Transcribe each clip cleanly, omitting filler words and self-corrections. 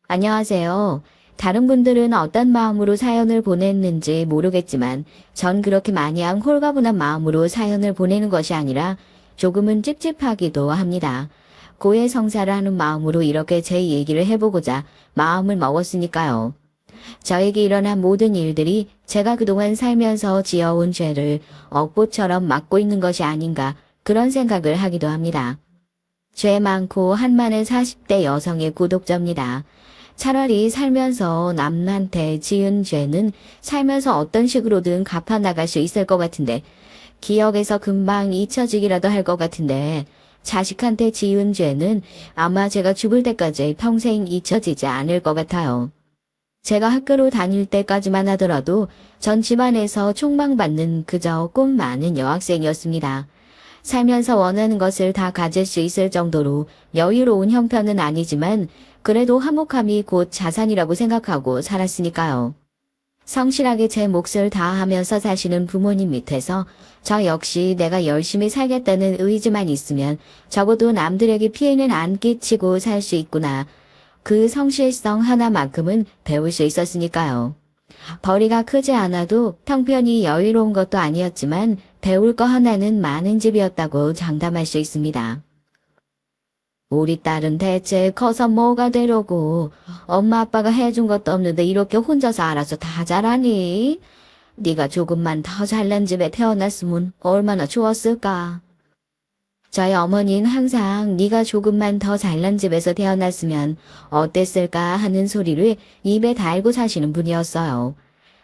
안녕하세요. 다른 분들은 어떤 마음으로 사연을 보냈는지 모르겠지만 전 그렇게 마냥 홀가분한 마음으로 사연을 보내는 것이 아니라 조금은 찝찝하기도 합니다. 고해성사를 하는 마음으로 이렇게 제 얘기를 해보고자 마음을 먹었으니까요. 저에게 일어난 모든 일들이 제가 그동안 살면서 지어온 죄를 억보처럼 막고 있는 것이 아닌가 그런 생각을 하기도 합니다. 죄 많고 한많은 40대 여성의 구독자입니다. 차라리 살면서 남한테 지은 죄는 살면서 어떤 식으로든 갚아나갈 수 있을 것 같은데 기억에서 금방 잊혀지기라도 할 것 같은데 자식한테 지은 죄는 아마 제가 죽을 때까지 평생 잊혀지지 않을 것 같아요. 제가 학교로 다닐 때까지만 하더라도 전 집안에서 촉망받는 그저 꿈 많은 여학생이었습니다. 살면서 원하는 것을 다 가질 수 있을 정도로 여유로운 형편은 아니지만 그래도 화목함이 곧 자산이라고 생각하고 살았으니까요. 성실하게 제 몫을 다하면서 사시는 부모님 밑에서 저 역시 내가 열심히 살겠다는 의지만 있으면 적어도 남들에게 피해는 안 끼치고 살 수 있구나. 그 성실성 하나만큼은 배울 수 있었으니까요. 벌이가 크지 않아도 형편이 여유로운 것도 아니었지만 배울 거 하나는 많은 집이었다고 장담할 수 있습니다. 우리 딸은 대체 커서 뭐가 되려고 엄마 아빠가 해준 것도 없는데 이렇게 혼자서 알아서 다 잘하니? 네가 조금만 더 잘난 집에 태어났으면 얼마나 좋았을까? 저희 어머니는 항상 네가 조금만 더 잘난 집에서 태어났으면 어땠을까 하는 소리를 입에 달고 사시는 분이었어요.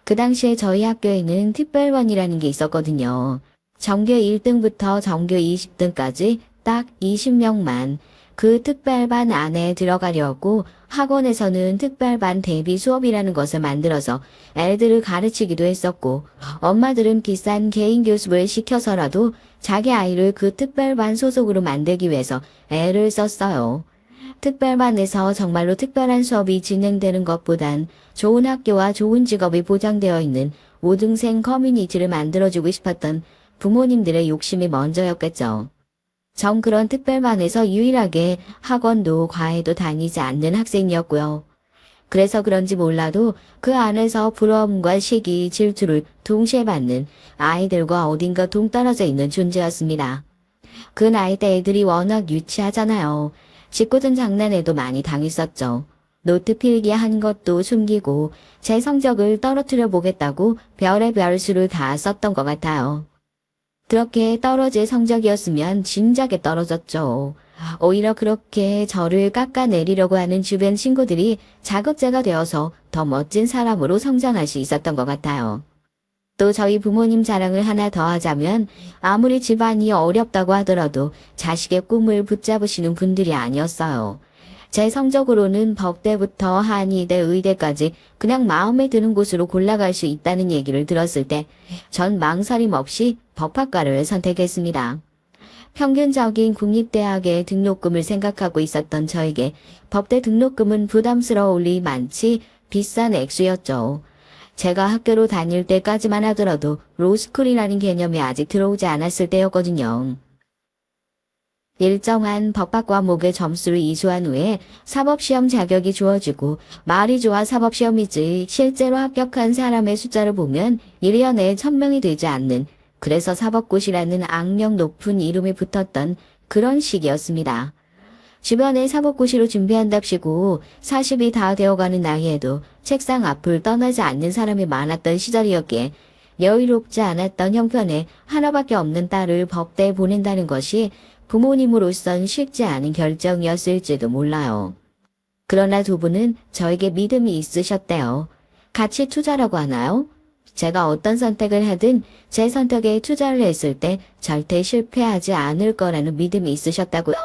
그 당시에 저희 학교에는 특별반이라는 게 있었거든요. 전교 1등부터 전교 20등까지 딱 20명만 그 특별반 안에 들어가려고 학원에서는 특별반 대비 수업이라는 것을 만들어서 애들을 가르치기도 했었고 엄마들은 비싼 개인 교습을 시켜서라도 자기 아이를 그 특별반 소속으로 만들기 위해서 애를 썼어요. 특별반에서 정말로 특별한 수업이 진행되는 것보단 좋은 학교와 좋은 직업이 보장되어 있는 우등생 커뮤니티를 만들어주고 싶었던 부모님들의 욕심이 먼저였겠죠. 전 그런 특별반에서 유일하게 학원도 과외도 다니지 않는 학생이었고요. 그래서 그런지 몰라도 그 안에서 부러움과 시기, 질투를 동시에 받는 아이들과 어딘가 동떨어져 있는 존재였습니다. 그 나이 때 애들이 워낙 유치하잖아요. 짓궂은 장난에도 많이 당했었죠. 노트 필기한 것도 숨기고 제 성적을 떨어뜨려 보겠다고 별의 별수를 다 썼던 것 같아요. 그렇게 떨어질 성적이었으면 진작에 떨어졌죠. 오히려 그렇게 저를 깎아내리려고 하는 주변 친구들이 자극제가 되어서 더 멋진 사람으로 성장할 수 있었던 것 같아요. 또 저희 부모님 자랑을 하나 더 하자면 아무리 집안이 어렵다고 하더라도 자식의 꿈을 붙잡으시는 분들이 아니었어요. 제 성적으로는 법대부터 한의대, 의대까지 그냥 마음에 드는 곳으로 골라갈 수 있다는 얘기를 들었을 때 전 망설임 없이 법학과를 선택했습니다. 평균적인 국립대학의 등록금을 생각하고 있었던 저에게 법대 등록금은 부담스러울 리 많지 비싼 액수였죠. 제가 학교로 다닐 때까지만 하더라도 로스쿨이라는 개념이 아직 들어오지 않았을 때였거든요. 일정한 법학 과목의 점수를 이수한 후에 사법시험 자격이 주어지고 말이 좋아 사법시험이지 실제로 합격한 사람의 숫자를 보면 1년 내에 1000명이 되지 않는 그래서 사법고시라는 악명 높은 이름이 붙었던 그런 시기였습니다. 주변에 사법고시로 준비한답시고 40이 다 되어가는 나이에도 책상 앞을 떠나지 않는 사람이 많았던 시절이었기에 여유롭지 않았던 형편에 하나밖에 없는 딸을 법대에 보낸다는 것이 부모님으로선 쉽지 않은 결정이었을지도 몰라요. 그러나 두 분은 저에게 믿음이 있으셨대요. 가치 투자라고 하나요? 제가 어떤 선택을 하든 제 선택에 투자를 했을 때 절대 실패하지 않을 거라는 믿음이 있으셨다고요.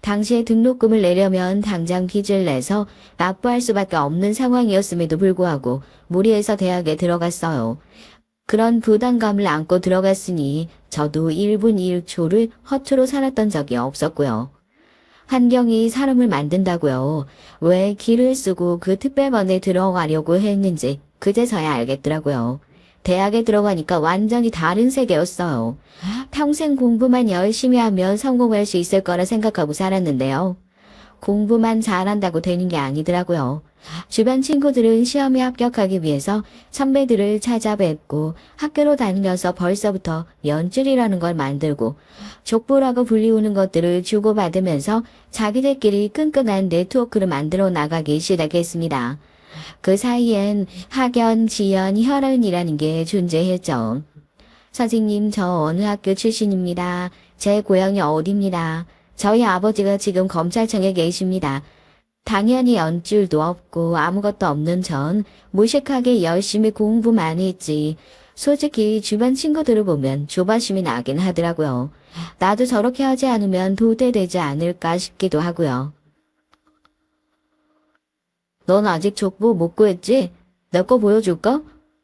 당시에 등록금을 내려면 당장 빚을 내서 납부할 수밖에 없는 상황이었음에도 불구하고 무리해서 대학에 들어갔어요. 그런 부담감을 안고 들어갔으니 저도 1분 1초를 허투루 살았던 적이 없었고요. 환경이 사람을 만든다고요. 왜 기를 쓰고 그 특별반에 들어가려고 했는지 그제서야 알겠더라고요. 대학에 들어가니까 완전히 다른 세계였어요. 평생 공부만 열심히 하면 성공할 수 있을 거라 생각하고 살았는데요. 공부만 잘한다고 되는 게 아니더라고요. 주변 친구들은 시험에 합격하기 위해서 선배들을 찾아뵙고 학교로 다니면서 벌써부터 연줄이라는 걸 만들고 족보라고 불리우는 것들을 주고받으면서 자기들끼리 끈끈한 네트워크를 만들어 나가기 시작했습니다. 그 사이엔 학연, 지연, 혈연이라는 게 존재했죠. 선생님, 저 어느 학교 출신입니다. 제 고향이 어디입니다. 저희 아버지가 지금 검찰청에 계십니다. 당연히 연줄도 없고 아무것도 없는 전 무식하게 열심히 공부만 했지. 솔직히 주변 친구들을 보면 조바심이 나긴 하더라고요. 나도 저렇게 하지 않으면 도태되지 않을까 싶기도 하고요. 넌 아직 족보 못 구했지? 내 거 보여줄까?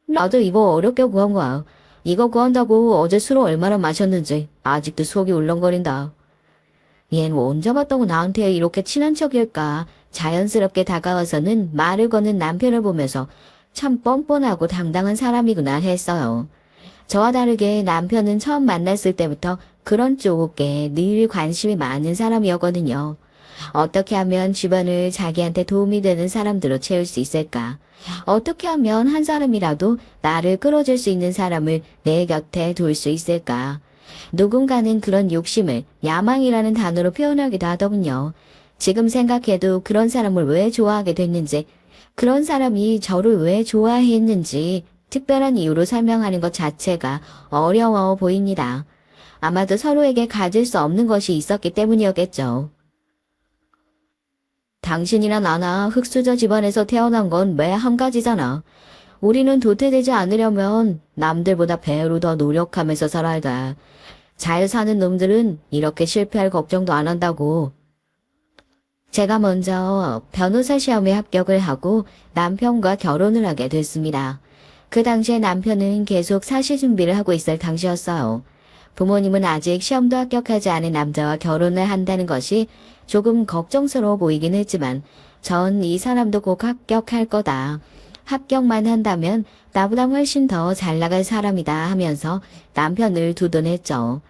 나도 이거 어렵게 구한 거야. 이거 구한다고 어제 술을 얼마나 마셨는지 아직도 속이 울렁거린다. 얘는 언제 봤다고 나한테 이렇게 친한 척일까? 자연스럽게 다가와서는 말을 거는 남편을 보면서 참 뻔뻔하고 당당한 사람이구나 했어요. 저와 다르게 남편은 처음 만났을 때부터 그런 쪽에 늘 관심이 많은 사람이었거든요. 어떻게 하면 주변을 자기한테 도움이 되는 사람들로 채울 수 있을까? 어떻게 하면 한 사람이라도 나를 끌어줄 수 있는 사람을 내 곁에 둘 수 있을까? 누군가는 그런 욕심을 야망이라는 단어로 표현하기도 하더군요. 지금 생각해도 그런 사람을 왜 좋아하게 됐는지, 그런 사람이 저를 왜 좋아했는지 특별한 이유로 설명하는 것 자체가 어려워 보입니다. 아마도 서로에게 가질 수 없는 것이 있었기 때문이었겠죠. 당신이나 나나 흙수저 집안에서 태어난 건 매 한 가지잖아. 우리는 도태되지 않으려면 남들보다 배로 더 노력하면서 살아야 돼. 잘 사는 놈들은 이렇게 실패할 걱정도 안 한다고. 제가 먼저 변호사 시험에 합격을 하고 남편과 결혼을 하게 됐습니다. 그 당시에 남편은 계속 사시 준비를 하고 있을 당시였어요. 부모님은 아직 시험도 합격하지 않은 남자와 결혼을 한다는 것이 조금 걱정스러워 보이긴 했지만 전 이 사람도 꼭 합격할 거다. 합격만 한다면 나보다 훨씬 더 잘 나갈 사람이다 하면서 남편을 두둔했죠.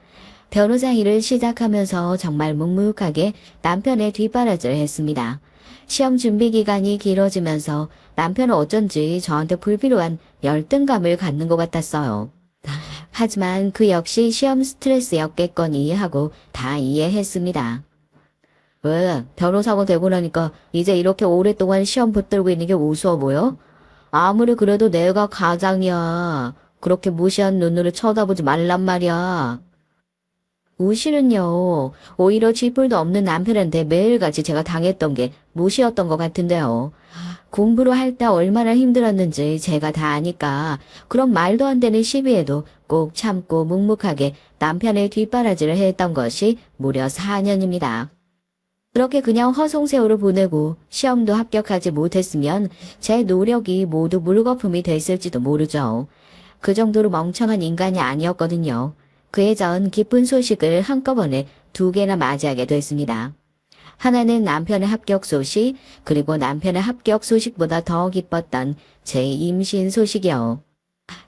변호사 일을 시작하면서 정말 묵묵하게 남편의 뒷바라지를 했습니다. 시험 준비 기간이 길어지면서 남편은 어쩐지 저한테 불필요한 열등감을 갖는 것 같았어요. 하지만 그 역시 시험 스트레스였겠거니 하고 다 이해했습니다. 왜? 변호사가 되고 나니까 이제 이렇게 오랫동안 시험 붙들고 있는 게 우스워 보여? 아무리 그래도 내가 가장이야. 그렇게 무시한 눈으로 쳐다보지 말란 말이야. 무시는요. 오히려 쥐뿔도 없는 남편한테 매일같이 제가 당했던 게 무시였던 것 같은데요. 공부를 할 때 얼마나 힘들었는지 제가 다 아니까 그런 말도 안 되는 시비에도 꼭 참고 묵묵하게 남편의 뒷바라지를 했던 것이 무려 4년입니다. 그렇게 그냥 허송세월을 보내고 시험도 합격하지 못했으면 제 노력이 모두 물거품이 됐을지도 모르죠. 그 정도로 멍청한 인간이 아니었거든요. 그에 전 기쁜 소식을 한꺼번에 2개나 맞이하게 됐습니다. 하나는 남편의 합격 소식, 그리고 남편의 합격 소식보다 더 기뻤던 제 임신 소식이요.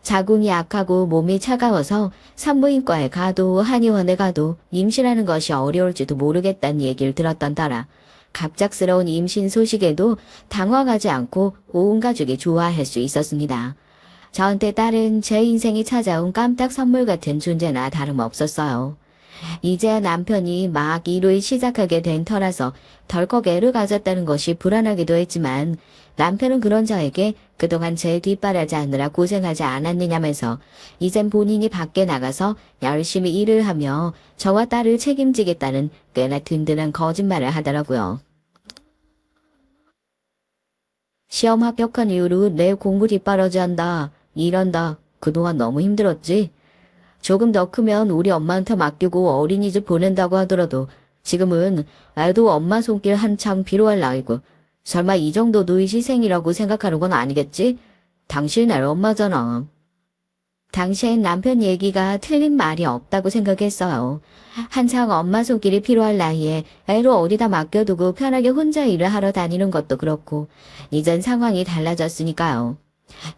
자궁이 약하고 몸이 차가워서 산부인과에 가도 한의원에 가도 임신하는 것이 어려울지도 모르겠다는 얘기를 들었던 터라 갑작스러운 임신 소식에도 당황하지 않고 온 가족이 좋아할 수 있었습니다. 저한테 딸은 제 인생이 찾아온 깜짝 선물 같은 존재나 다름없었어요. 이제야 남편이 막 일을 시작하게 된 터라서 덜컥 애를 가졌다는 것이 불안하기도 했지만 남편은 그런 저에게 그동안 제 뒷바라지 하느라 고생하지 않았느냐면서 이젠 본인이 밖에 나가서 열심히 일을 하며 저와 딸을 책임지겠다는 꽤나 든든한 거짓말을 하더라고요. 시험 합격한 이후로 내 공부 뒷바라지 한다, 이런다. 그동안 너무 힘들었지? 조금 더 크면 우리 엄마한테 맡기고 어린이집 보낸다고 하더라도 지금은 애도 엄마 손길 한창 필요할 나이고 설마 이 정도도 희생이라고 생각하는 건 아니겠지? 당신 애 엄마잖아. 당시엔 남편 얘기가 틀린 말이 없다고 생각했어요. 한창 엄마 손길이 필요할 나이에 애를 어디다 맡겨두고 편하게 혼자 일을 하러 다니는 것도 그렇고 이젠 상황이 달라졌으니까요.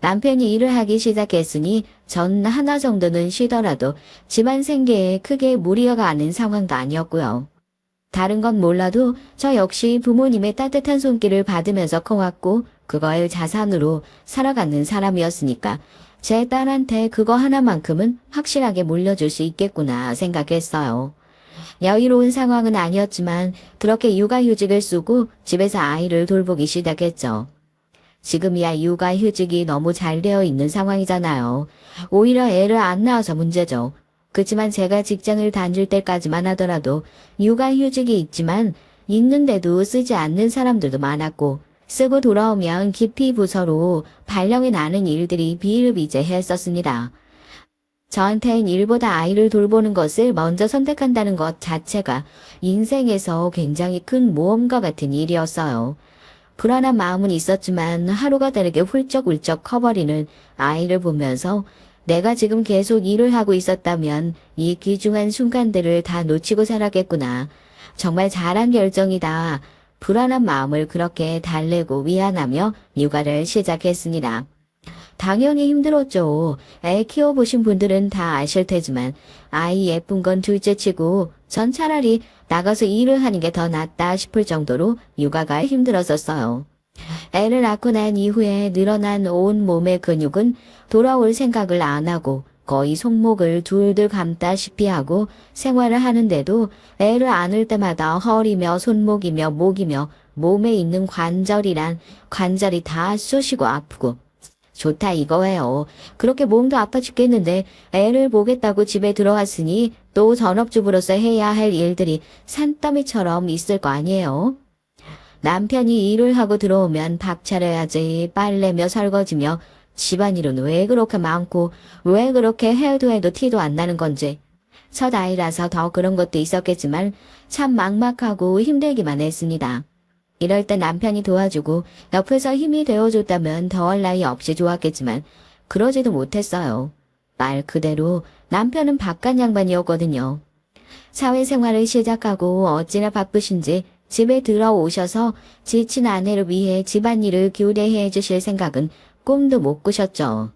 남편이 일을 하기 시작했으니 전 하나 정도는 쉬더라도 집안 생계에 크게 무리가 가는 상황도 아니었고요. 다른 건 몰라도 저 역시 부모님의 따뜻한 손길을 받으면서 커왔고 그거를 자산으로 살아가는 사람이었으니까 제 딸한테 그거 하나만큼은 확실하게 물려줄 수 있겠구나 생각했어요. 여유로운 상황은 아니었지만 그렇게 육아휴직을 쓰고 집에서 아이를 돌보기 시작했죠. 지금이야 육아휴직이 너무 잘 되어 있는 상황이잖아요. 오히려 애를 안 낳아서 문제죠. 그치만 제가 직장을 다닐 때까지만 하더라도 육아휴직이 있지만 있는데도 쓰지 않는 사람들도 많았고 쓰고 돌아오면 기피 부서로 발령이 나는 일들이 비일비재했었습니다. 저한텐 일보다 아이를 돌보는 것을 먼저 선택한다는 것 자체가 인생에서 굉장히 큰 모험과 같은 일이었어요. 불안한 마음은 있었지만 하루가 다르게 훌쩍훌쩍 커버리는 아이를 보면서 내가 지금 계속 일을 하고 있었다면 이 귀중한 순간들을 다 놓치고 살았겠구나. 정말 잘한 결정이다. 불안한 마음을 그렇게 달래고 위안하며 육아를 시작했습니다. 당연히 힘들었죠. 애 키워보신 분들은 다 아실 테지만 아이 예쁜 건 둘째치고 전 차라리 나가서 일을 하는 게 더 낫다 싶을 정도로 육아가 힘들었었어요. 애를 낳고 난 이후에 늘어난 온 몸의 근육은 돌아올 생각을 안 하고 거의 손목을 둘둘 감다시피 하고 생활을 하는데도 애를 안을 때마다 허리며 손목이며 목이며 몸에 있는 관절이 다 쑤시고 아프고 좋다 이거예요. 그렇게 몸도 아파 죽겠는데 애를 보겠다고 집에 들어왔으니 또 전업주부로서 해야 할 일들이 산더미처럼 있을 거 아니에요. 남편이 일을 하고 들어오면 밥 차려야지 빨래며 설거지며 집안일은 왜 그렇게 많고 왜 그렇게 해도 티도 안 나는 건지. 첫 아이라서 더 그런 것도 있었겠지만 참 막막하고 힘들기만 했습니다. 이럴 때 남편이 도와주고 옆에서 힘이 되어줬다면 더할 나위 없이 좋았겠지만 그러지도 못했어요. 말 그대로 남편은 바깥 양반이었거든요. 사회생활을 시작하고 어찌나 바쁘신지 집에 들어오셔서 지친 아내를 위해 집안일을 교대해 주실 생각은 꿈도 못 꾸셨죠.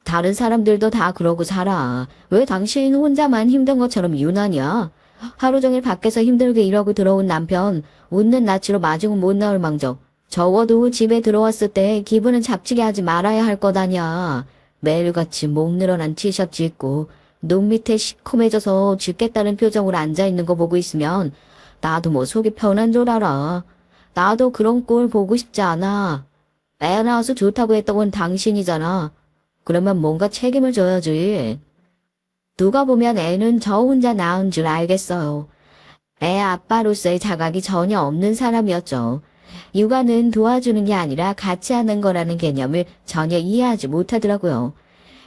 다른 사람들도 다 그러고 살아. 왜 당신 혼자만 힘든 것처럼 유난이야? 하루 종일 밖에서 힘들게 일하고 들어온 남편 웃는 낯으로 마중은 못 나올 망정. 적어도 집에 들어왔을 때 기분은 잡치게 하지 말아야 할 것 아냐. 매일같이 목 늘어난 티셔츠 입고 눈 밑에 시커매져서 죽겠다는 표정으로 앉아있는 거 보고 있으면 나도 뭐 속이 편한 줄 알아. 나도 그런 꼴 보고 싶지 않아. 애 낳아서 좋다고 했던 건 당신이잖아. 그러면 뭔가 책임을 져야지. 누가 보면 애는 저 혼자 낳은 줄 알겠어요. 애 아빠로서의 자각이 전혀 없는 사람이었죠. 육아는 도와주는 게 아니라 같이 하는 거라는 개념을 전혀 이해하지 못하더라고요.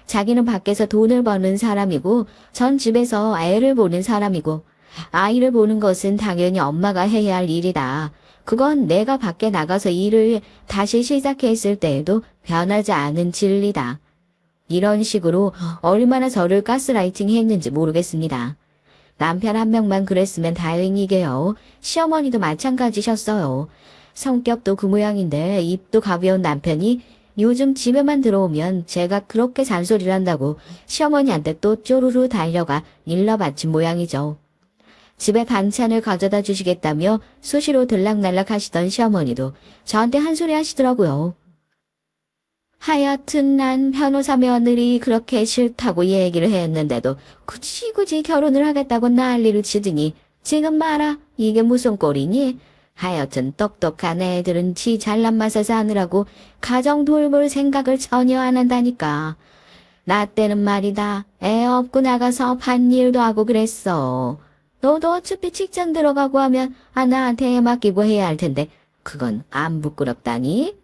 자기는 밖에서 돈을 버는 사람이고 전 집에서 애를 보는 사람이고 아이를 보는 것은 당연히 엄마가 해야 할 일이다. 그건 내가 밖에 나가서 일을 다시 시작했을 때에도 변하지 않은 진리다. 이런 식으로 얼마나 저를 가스라이팅 했는지 모르겠습니다. 남편 한 명만 그랬으면 다행이게요. 시어머니도 마찬가지셨어요. 성격도 그 모양인데 입도 가벼운 남편이 요즘 집에만 들어오면 제가 그렇게 잔소리를 한다고 시어머니한테 또 쪼르르 달려가 일러바친 모양이죠. 집에 반찬을 가져다 주시겠다며 수시로 들락날락 하시던 시어머니도 저한테 한 소리 하시더라고요. 하여튼 난 변호사 며느리 그렇게 싫다고 얘기를 했는데도 굳이 결혼을 하겠다고 난리를 치더니 지금 봐라 이게 무슨 꼴이니? 하여튼 똑똑한 애들은 지 잘난 맛에 사느라고 가정 돌볼 생각을 전혀 안 한다니까. 나 때는 말이다. 애 없고 나가서 밭일도 하고 그랬어. 너도 어차피 직장 들어가고 하면 나한테 애 맡기고 해야 할 텐데 그건 안 부끄럽다니?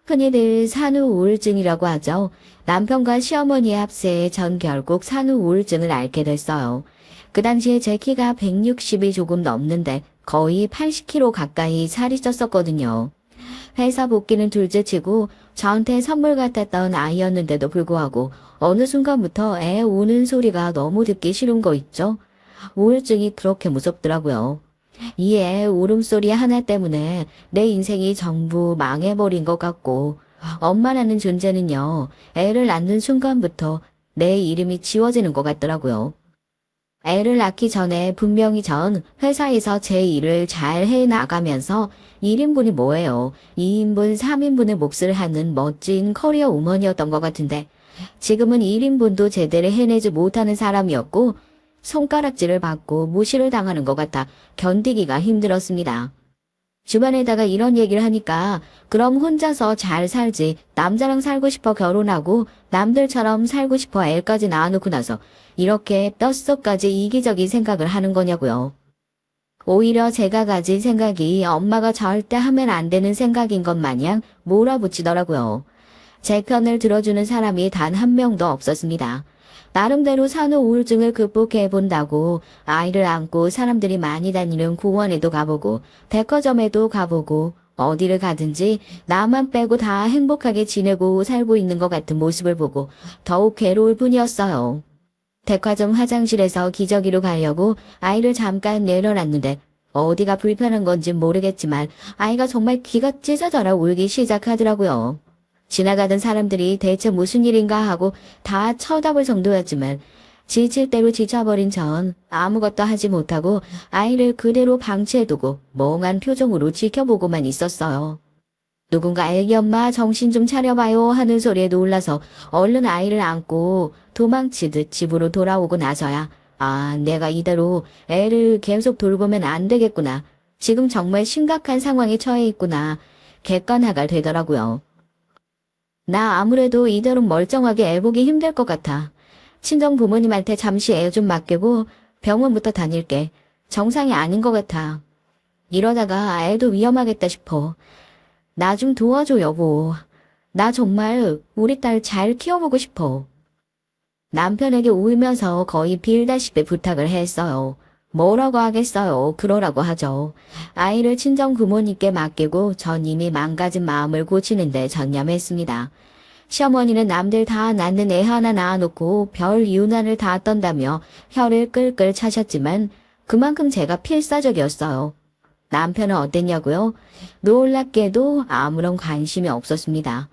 흔히들 산후 우울증이라고 하죠. 남편과 시어머니의 합세에 전 결국 산후 우울증을 앓게 됐어요. 그 당시에 제 키가 160이 조금 넘는데 거의 80kg 가까이 살이 쪘었거든요. 회사 복귀는 둘째치고 저한테 선물 같았던 아이였는데도 불구하고 어느 순간부터 애 우는 소리가 너무 듣기 싫은 거 있죠. 우울증이 그렇게 무섭더라고요. 이 애 울음소리 하나 때문에 내 인생이 전부 망해버린 것 같고 엄마라는 존재는요. 애를 낳는 순간부터 내 이름이 지워지는 것 같더라고요. 애를 낳기 전에 분명히 전 회사에서 제 일을 잘 해나가면서 1인분이 뭐예요. 2인분, 3인분의 몫을 하는 멋진 커리어 우먼이었던 것 같은데 지금은 1인분도 제대로 해내지 못하는 사람이었고 손가락질을 받고 무시를 당하는 것 같아 견디기가 힘들었습니다. 주변에다가 이런 얘기를 하니까 그럼 혼자서 잘 살지, 남자랑 살고 싶어 결혼하고 남들처럼 살고 싶어 애까지 낳아놓고 나서 이렇게 뼛속까지 이기적인 생각을 하는 거냐고요. 오히려 제가 가진 생각이 엄마가 절대 하면 안 되는 생각인 것 마냥 몰아붙이더라고요. 제 편을 들어주는 사람이 단 한 명도 없었습니다. 나름대로 산후 우울증을 극복해 본다고 아이를 안고 사람들이 많이 다니는 공원에도 가보고 백화점에도 가보고 어디를 가든지 나만 빼고 다 행복하게 지내고 살고 있는 것 같은 모습을 보고 더욱 괴로울 뿐이었어요. 백화점 화장실에서 기저귀로 가려고 아이를 잠깐 내려놨는데 어디가 불편한 건지 모르겠지만 아이가 정말 기가 찢어져라 울기 시작하더라고요. 지나가던 사람들이 대체 무슨 일인가 하고 다 쳐다볼 정도였지만 지칠 대로 지쳐버린 전 아무것도 하지 못하고 아이를 그대로 방치해두고 멍한 표정으로 지켜보고만 있었어요. 누군가 애기 엄마 정신 좀 차려봐요 하는 소리에 놀라서 얼른 아이를 안고 도망치듯 집으로 돌아오고 나서야 내가 이대로 애를 계속 돌보면 안 되겠구나. 지금 정말 심각한 상황에 처해 있구나. 객관화가 되더라고요. 나 아무래도 이대로 멀쩡하게 애 보기 힘들 것 같아. 친정 부모님한테 잠시 애 좀 맡기고 병원부터 다닐게. 정상이 아닌 것 같아. 이러다가 애도 위험하겠다 싶어. 나 좀 도와줘 여보. 나 정말 우리 딸 잘 키워보고 싶어. 남편에게 울면서 거의 빌다시피 부탁을 했어요. 뭐라고 하겠어요. 그러라고 하죠. 아이를 친정 부모님께 맡기고 전 이미 망가진 마음을 고치는데 전념했습니다. 시어머니는 남들 다 낳는 애 하나 낳아놓고 별 유난을 다 떤다며 혀를 끌끌 차셨지만 그만큼 제가 필사적이었어요. 남편은 어땠냐고요? 놀랍게도 아무런 관심이 없었습니다.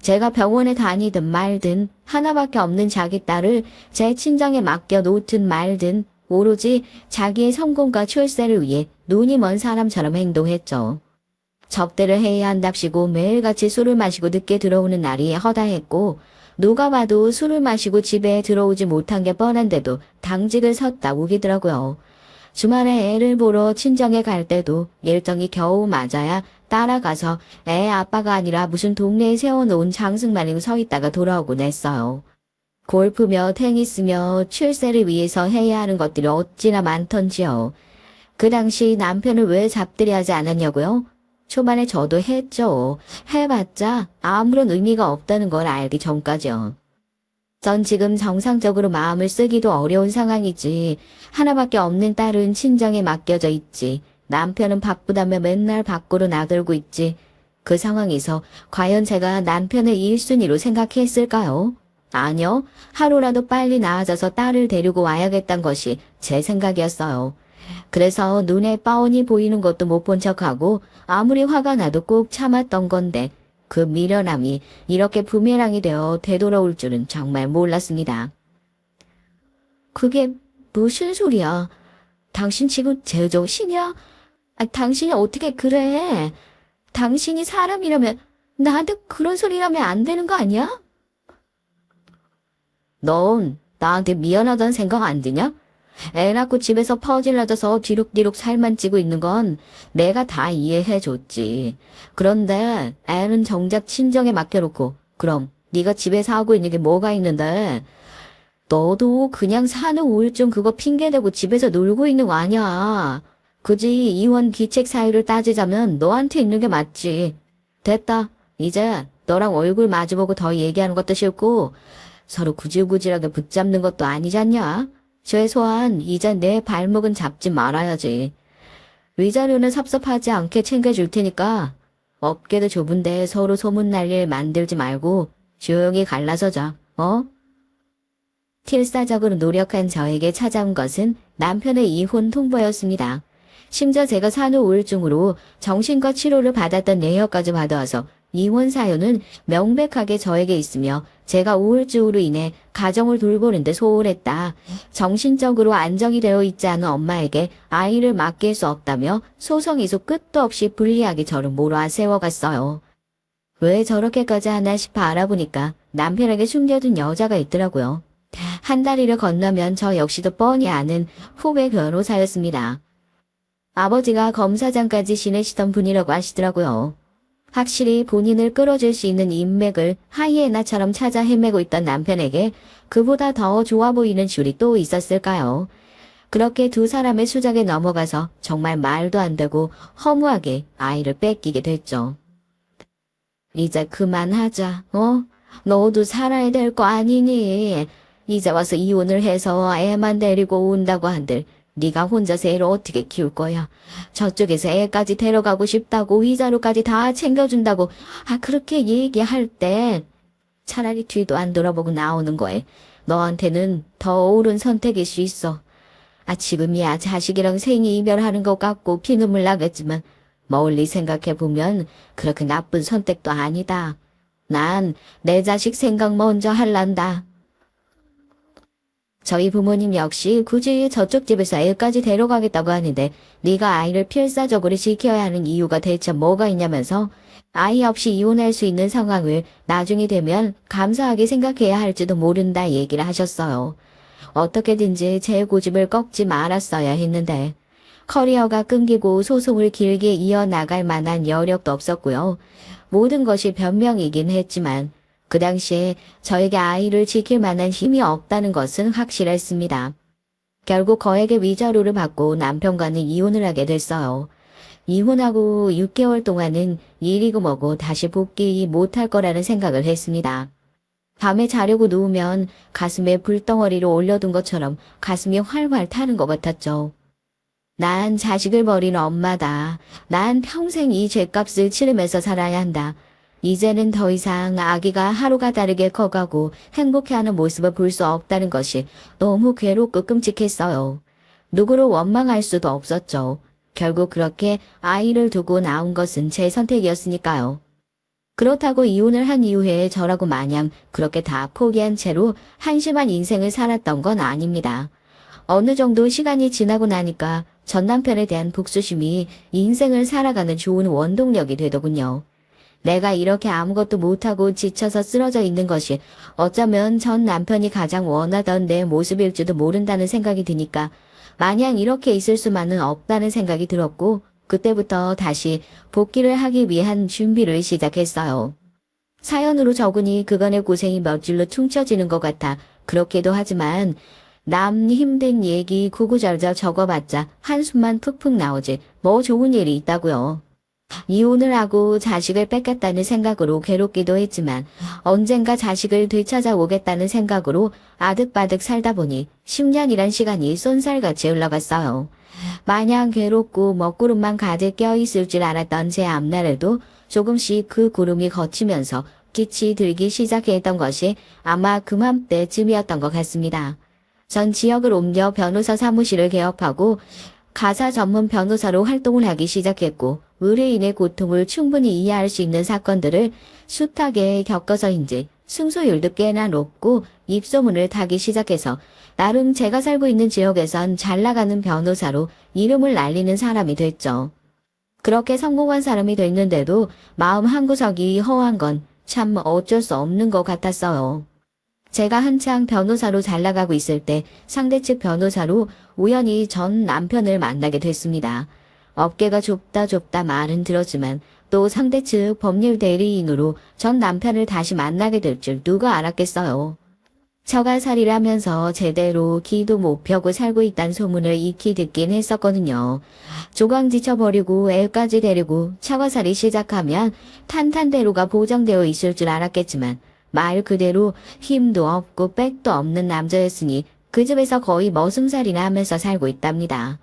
제가 병원에 다니든 말든 하나밖에 없는 자기 딸을 제 친정에 맡겨 놓든 말든 오로지 자기의 성공과 출세를 위해 눈이 먼 사람처럼 행동했죠. 접대를 해야 한답시고 매일같이 술을 마시고 늦게 들어오는 날이 허다했고 누가 봐도 술을 마시고 집에 들어오지 못한 게 뻔한데도 당직을 섰다 우기더라고요. 주말에 애를 보러 친정에 갈 때도 일정이 겨우 맞아야 따라가서 애 아빠가 아니라 무슨 동네에 세워놓은 장승마냥 서 있다가 돌아오곤 했어요. 골프며 테니스며 출세를 위해서 해야 하는 것들이 어찌나 많던지요. 그 당시 남편을 왜 잡들이하지 않았냐고요? 초반에 저도 했죠. 해봤자 아무런 의미가 없다는 걸 알기 전까지요. 전 지금 정상적으로 마음을 쓰기도 어려운 상황이지. 하나밖에 없는 딸은 친정에 맡겨져 있지. 남편은 바쁘다며 맨날 밖으로 나들고 있지. 그 상황에서 과연 제가 남편을 1순위로 생각했을까요? 아니요. 하루라도 빨리 나아져서 딸을 데리고 와야겠다는 것이 제 생각이었어요. 그래서 눈에 뻔히 보이는 것도 못 본 척하고 아무리 화가 나도 꼭 참았던 건데 그 미련함이 이렇게 부메랑이 되어 되돌아올 줄은 정말 몰랐습니다. 그게 무슨 소리야? 당신 지금 제정신이야? 당신이 어떻게 그래? 당신이 사람이라면 나한테 그런 소리 하면 안 되는 거 아니야? 넌 나한테 미안하다는 생각 안 드냐? 애 낳고 집에서 퍼질러져서 뒤룩뒤룩 살만 찌고 있는 건 내가 다 이해해줬지. 그런데 애는 정작 친정에 맡겨놓고 그럼 네가 집에서 하고 있는 게 뭐가 있는데? 너도 그냥 산후 우울증 그거 핑계대고 집에서 놀고 있는 거 아니야. 굳이 이혼 기책 사유를 따지자면 너한테 있는 게 맞지. 됐다. 이제 너랑 얼굴 마주보고 더 얘기하는 것도 싫고 서로 구질구질하게 붙잡는 것도 아니잖냐? 최소한 이제 내 발목은 잡지 말아야지. 위자료는 섭섭하지 않게 챙겨줄 테니까 업계도 좁은데 서로 소문날 일 만들지 말고 조용히 갈라서 자. 필사적으로 노력한 저에게 찾아온 것은 남편의 이혼 통보였습니다. 심지어 제가 산후 우울증으로 정신과 치료를 받았던 내역까지 받아와서 이혼 사유는 명백하게 저에게 있으며 제가 우울증으로 인해 가정을 돌보는데 소홀했다. 정신적으로 안정이 되어 있지 않은 엄마에게 아이를 맡길 수 없다며 소송에서 끝도 없이 불리하게 저를 몰아세워갔어요. 왜 저렇게까지 하나 싶어 알아보니까 남편에게 숨겨둔 여자가 있더라고요. 한 다리를 건너면 저 역시도 뻔히 아는 후배 변호사였습니다. 아버지가 검사장까지 지내시던 분이라고 하시더라고요. 확실히 본인을 끌어줄 수 있는 인맥을 하이에나처럼 찾아 헤매고 있던 남편에게 그보다 더 좋아 보이는 줄이 또 있었을까요? 그렇게 두 사람의 수작에 넘어가서 정말 말도 안 되고 허무하게 아이를 뺏기게 됐죠. 이제 그만하자. 너도 살아야 될 거 아니니? 이제 와서 이혼을 해서 애만 데리고 온다고 한들 네가 혼자서 애를 어떻게 키울 거야? 저쪽에서 애까지 데려가고 싶다고 위자료까지 다 챙겨준다고 그렇게 얘기할 때 차라리 뒤도 안 돌아보고 나오는 거에 너한테는 더 옳은 선택일 수 있어. 지금이야 자식이랑 생이 이별하는 것 같고 피눈물 나겠지만 멀리 생각해보면 그렇게 나쁜 선택도 아니다. 난 내 자식 생각 먼저 할란다. 저희 부모님 역시 굳이 저쪽 집에서 애까지 데려가겠다고 하는데 네가 아이를 필사적으로 지켜야 하는 이유가 대체 뭐가 있냐면서 아이 없이 이혼할 수 있는 상황을 나중이 되면 감사하게 생각해야 할지도 모른다 얘기를 하셨어요. 어떻게든지 제 고집을 꺾지 말았어야 했는데 커리어가 끊기고 소송을 길게 이어나갈 만한 여력도 없었고요. 모든 것이 변명이긴 했지만 그 당시에 저에게 아이를 지킬 만한 힘이 없다는 것은 확실했습니다. 결국 거액의 위자료를 받고 남편과는 이혼을 하게 됐어요. 이혼하고 6개월 동안은 일이고 뭐고 다시 복귀 못할 거라는 생각을 했습니다. 밤에 자려고 누우면 가슴에 불덩어리를 올려둔 것처럼 가슴이 활활 타는 것 같았죠. 난 자식을 버린 엄마다. 난 평생 이 죗값을 치르면서 살아야 한다. 이제는 더 이상 아기가 하루가 다르게 커가고 행복해하는 모습을 볼 수 없다는 것이 너무 괴롭고 끔찍했어요. 누구를 원망할 수도 없었죠. 결국 그렇게 아이를 두고 나온 것은 제 선택이었으니까요. 그렇다고 이혼을 한 이후에 저라고 마냥 그렇게 다 포기한 채로 한심한 인생을 살았던 건 아닙니다. 어느 정도 시간이 지나고 나니까 전 남편에 대한 복수심이 인생을 살아가는 좋은 원동력이 되더군요. 내가 이렇게 아무것도 못하고 지쳐서 쓰러져 있는 것이 어쩌면 전 남편이 가장 원하던 내 모습일지도 모른다는 생각이 드니까 마냥 이렇게 있을 수만은 없다는 생각이 들었고 그때부터 다시 복귀를 하기 위한 준비를 시작했어요. 사연으로 적으니 그간의 고생이 몇 줄로 퉁쳐지는 것 같아 그렇기도 하지만 남 힘든 얘기 구구절절 적어봤자 한숨만 푹푹 나오지 뭐 좋은 일이 있다고요. 이혼을 하고 자식을 뺏겠다는 생각으로 괴롭기도 했지만 언젠가 자식을 되찾아오겠다는 생각으로 아득바득 살다 보니 10년이란 시간이 쏜살같이 흘러갔어요. 마냥 괴롭고 먹구름만 가득 껴있을 줄 알았던 제 앞날에도 조금씩 그 구름이 걷히면서 빛이 들기 시작했던 것이 아마 그맘때쯤이었던 것 같습니다. 전 지역을 옮겨 변호사 사무실을 개업하고 가사 전문 변호사로 활동을 하기 시작했고 의뢰인의 고통을 충분히 이해할 수 있는 사건들을 숱하게 겪어서인지 승소율도 꽤나 높고 입소문을 타기 시작해서 나름 제가 살고 있는 지역에선 잘 나가는 변호사로 이름을 날리는 사람이 됐죠. 그렇게 성공한 사람이 됐는데도 마음 한구석이 허한 건 참 어쩔 수 없는 것 같았어요. 제가 한창 변호사로 잘 나가고 있을 때 상대측 변호사로 우연히 전 남편을 만나게 됐습니다. 업계가 좁다 말은 들었지만 또 상대측 법률 대리인으로 전 남편을 다시 만나게 될 줄 누가 알았겠어요. 처가살이를 하면서 제대로 기도 못 펴고 살고 있다는 소문을 익히 듣긴 했었거든요. 조강 지쳐버리고 애까지 데리고 처가살이 시작하면 탄탄대로가 보장되어 있을 줄 알았겠지만 말 그대로 힘도 없고 백도 없는 남자였으니 그 집에서 거의 머슴살이나 하면서 살고 있답니다.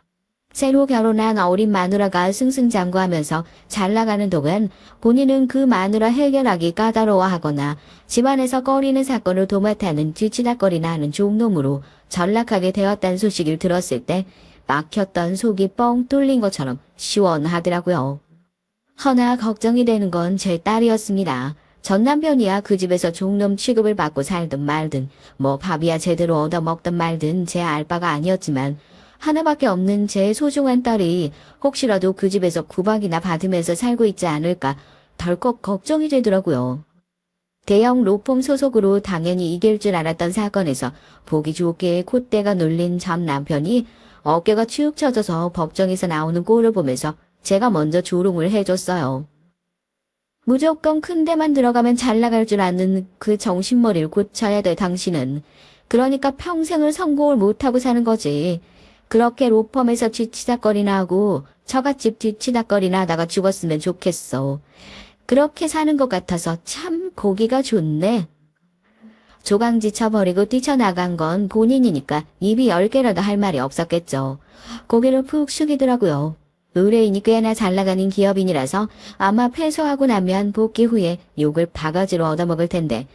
새로 결혼한 어린 마누라가 승승장구하면서 잘 나가는 동안 본인은 그 마누라 해결하기 까다로워하거나 집안에서 꺼리는 사건을 도맡아는 뒤치다거리나 하는 종놈으로 전락하게 되었다는 소식을 들었을 때 막혔던 속이 뻥 뚫린 것처럼 시원하더라고요. 허나 걱정이 되는 건 제 딸이었습니다. 전 남편이야 그 집에서 종놈 취급을 받고 살든 말든 뭐 밥이야 제대로 얻어먹든 말든 제 알 바가 아니었지만 하나밖에 없는 제 소중한 딸이 혹시라도 그 집에서 구박이나 받으면서 살고 있지 않을까 덜컥 걱정이 되더라고요. 대형 로펌 소속으로 당연히 이길 줄 알았던 사건에서 보기 좋게 콧대가 눌린 전 남편이 어깨가 축 처져서 법정에서 나오는 꼴을 보면서 제가 먼저 조롱을 해줬어요. 무조건 큰 데만 들어가면 잘 나갈 줄 아는 그 정신머리를 고쳐야 돼 당신은. 그러니까 평생을 성공을 못하고 사는 거지. 그렇게 로펌에서 뒤치다거리나 하고 처갓집 뒤치다거리나 하다가 죽었으면 좋겠어. 그렇게 사는 것 같아서 참 보기가 좋네. 조강지 쳐버리고 뛰쳐나간 건 본인이니까 입이 10개라도 할 말이 없었겠죠. 고개를 푹 숙이더라고요. 의뢰인이 꽤나 잘 나가는 기업인이라서 아마 패소하고 나면 복귀 후에 욕을 바가지로 얻어먹을 텐데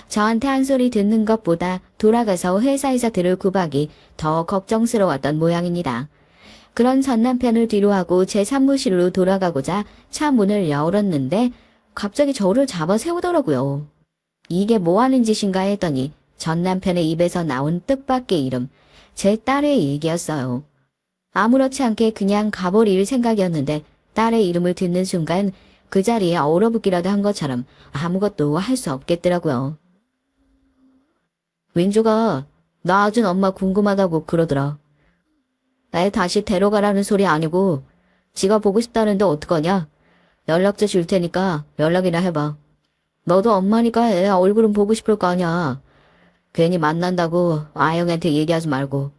저한테 한 소리 듣는 것보다 돌아가서 회사에서 들을 구박이 더 걱정스러웠던 모양입니다. 그런 전 남편을 뒤로하고 제 사무실로 돌아가고자 차 문을 열었는데 갑자기 저를 잡아 세우더라고요. 이게 뭐 하는 짓인가 했더니 전 남편의 입에서 나온 뜻밖의 이름, 제 딸의 얘기였어요. 아무렇지 않게 그냥 가버릴 생각이었는데 딸의 이름을 듣는 순간 그 자리에 얼어붙기라도 한 것처럼 아무것도 할 수 없겠더라고요. 윈조가 나 아준 엄마 궁금하다고 그러더라. 애 다시 데려가라는 소리 아니고 지가 보고 싶다는데 어떡하냐? 연락처 줄 테니까 연락이나 해봐. 너도 엄마니까 애 얼굴은 보고 싶을 거 아냐. 괜히 만난다고 아영한테 얘기하지 말고.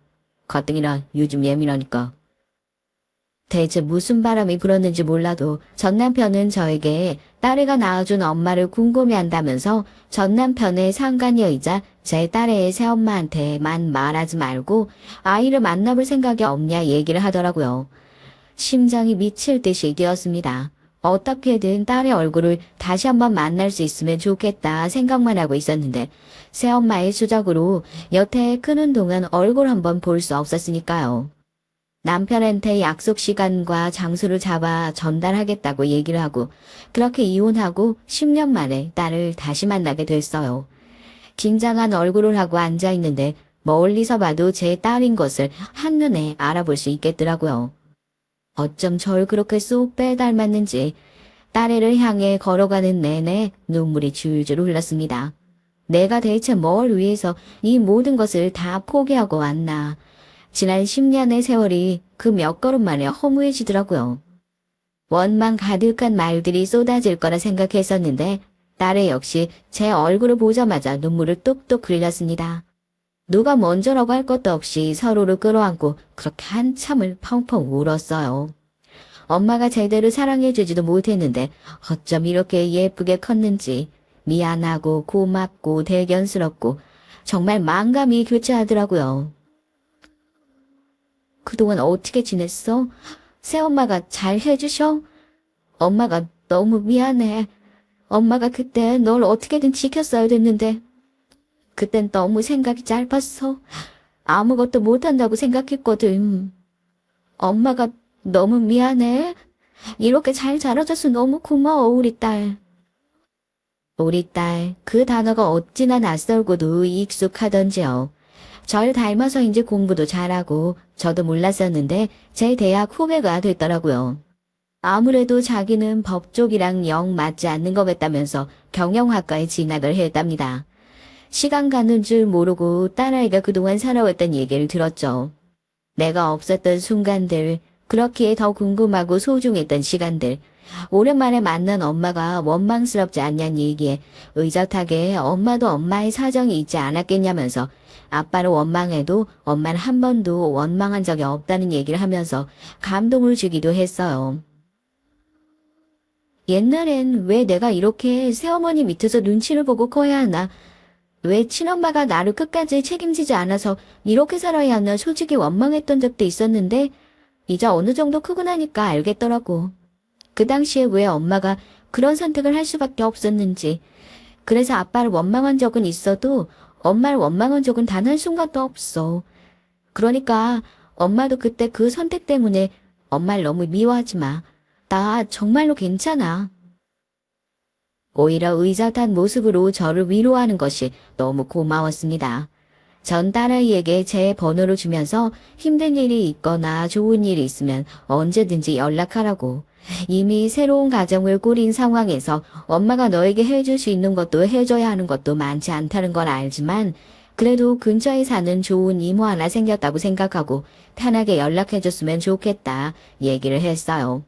가뜩이나 요즘 예민하니까. 대체 무슨 바람이 불었는지 몰라도 전 남편은 저에게 딸애가 낳아준 엄마를 궁금해한다면서 전 남편의 상간녀이자 제 딸의 새엄마한테만 말하지 말고 아이를 만나볼 생각이 없냐 얘기를 하더라고요. 심장이 미칠 듯이 뛰었습니다. 어떻게든 딸의 얼굴을 다시 한번 만날 수 있으면 좋겠다 생각만 하고 있었는데 새엄마의 수작으로 여태 크는 동안 얼굴 한번 볼 수 없었으니까요. 남편한테 약속 시간과 장소를 잡아 전달하겠다고 얘기를 하고 그렇게 이혼하고 10년 만에 딸을 다시 만나게 됐어요. 긴장한 얼굴을 하고 앉아있는데 멀리서 봐도 제 딸인 것을 한눈에 알아볼 수 있겠더라고요. 어쩜 절 그렇게 쏙 빼닮았는지 딸애를 향해 걸어가는 내내 눈물이 줄줄 흘렀습니다. 내가 대체 뭘 위해서 이 모든 것을 다 포기하고 왔나. 지난 10년의 세월이 그 몇 걸음 만에 허무해지더라고요. 원망 가득한 말들이 쏟아질 거라 생각했었는데 딸애 역시 제 얼굴을 보자마자 눈물을 뚝뚝 흘렸습니다. 누가 먼저라고 할 것도 없이 서로를 끌어안고 그렇게 한참을 펑펑 울었어요. 엄마가 제대로 사랑해주지도 못했는데 어쩜 이렇게 예쁘게 컸는지 미안하고 고맙고 대견스럽고 정말 만감이 교차하더라고요. 그동안 어떻게 지냈어? 새엄마가 잘 해주셔? 엄마가 너무 미안해. 엄마가 그때 널 어떻게든 지켰어야 됐는데 그땐 너무 생각이 짧았어. 아무것도 못한다고 생각했거든. 엄마가 너무 미안해. 이렇게 잘 자라줘서 너무 고마워, 우리 딸. 우리 딸, 그 단어가 어찌나 낯설고도 익숙하던지요. 절 닮아서인지 공부도 잘하고 저도 몰랐었는데 제 대학 후배가 됐더라고요. 아무래도 자기는 법 쪽이랑 영 맞지 않는 것 같다면서 경영학과에 진학을 했답니다. 시간 가는 줄 모르고 딸아이가 그동안 살아왔던 얘기를 들었죠. 내가 없었던 순간들, 그렇기에 더 궁금하고 소중했던 시간들, 오랜만에 만난 엄마가 원망스럽지 않냐는 얘기에 의젓하게 엄마도 엄마의 사정이 있지 않았겠냐면서 아빠를 원망해도 엄마는 한 번도 원망한 적이 없다는 얘기를 하면서 감동을 주기도 했어요. 옛날엔 왜 내가 이렇게 새어머니 밑에서 눈치를 보고 커야 하나, 왜 친엄마가 나를 끝까지 책임지지 않아서 이렇게 살아야 하나 솔직히 원망했던 적도 있었는데 이제 어느 정도 크고 나니까 알겠더라고. 그 당시에 왜 엄마가 그런 선택을 할 수밖에 없었는지. 그래서 아빠를 원망한 적은 있어도 엄마를 원망한 적은 단 한순간도 없어. 그러니까 엄마도 그때 그 선택 때문에 엄마를 너무 미워하지 마. 나 정말로 괜찮아. 오히려 의젓한 모습으로 저를 위로하는 것이 너무 고마웠습니다. 전 딸아이에게 제 번호를 주면서 힘든 일이 있거나 좋은 일이 있으면 언제든지 연락하라고. 이미 새로운 가정을 꾸린 상황에서 엄마가 너에게 해줄 수 있는 것도 해줘야 하는 것도 많지 않다는 걸 알지만 그래도 근처에 사는 좋은 이모 하나 생겼다고 생각하고 편하게 연락해줬으면 좋겠다 얘기를 했어요.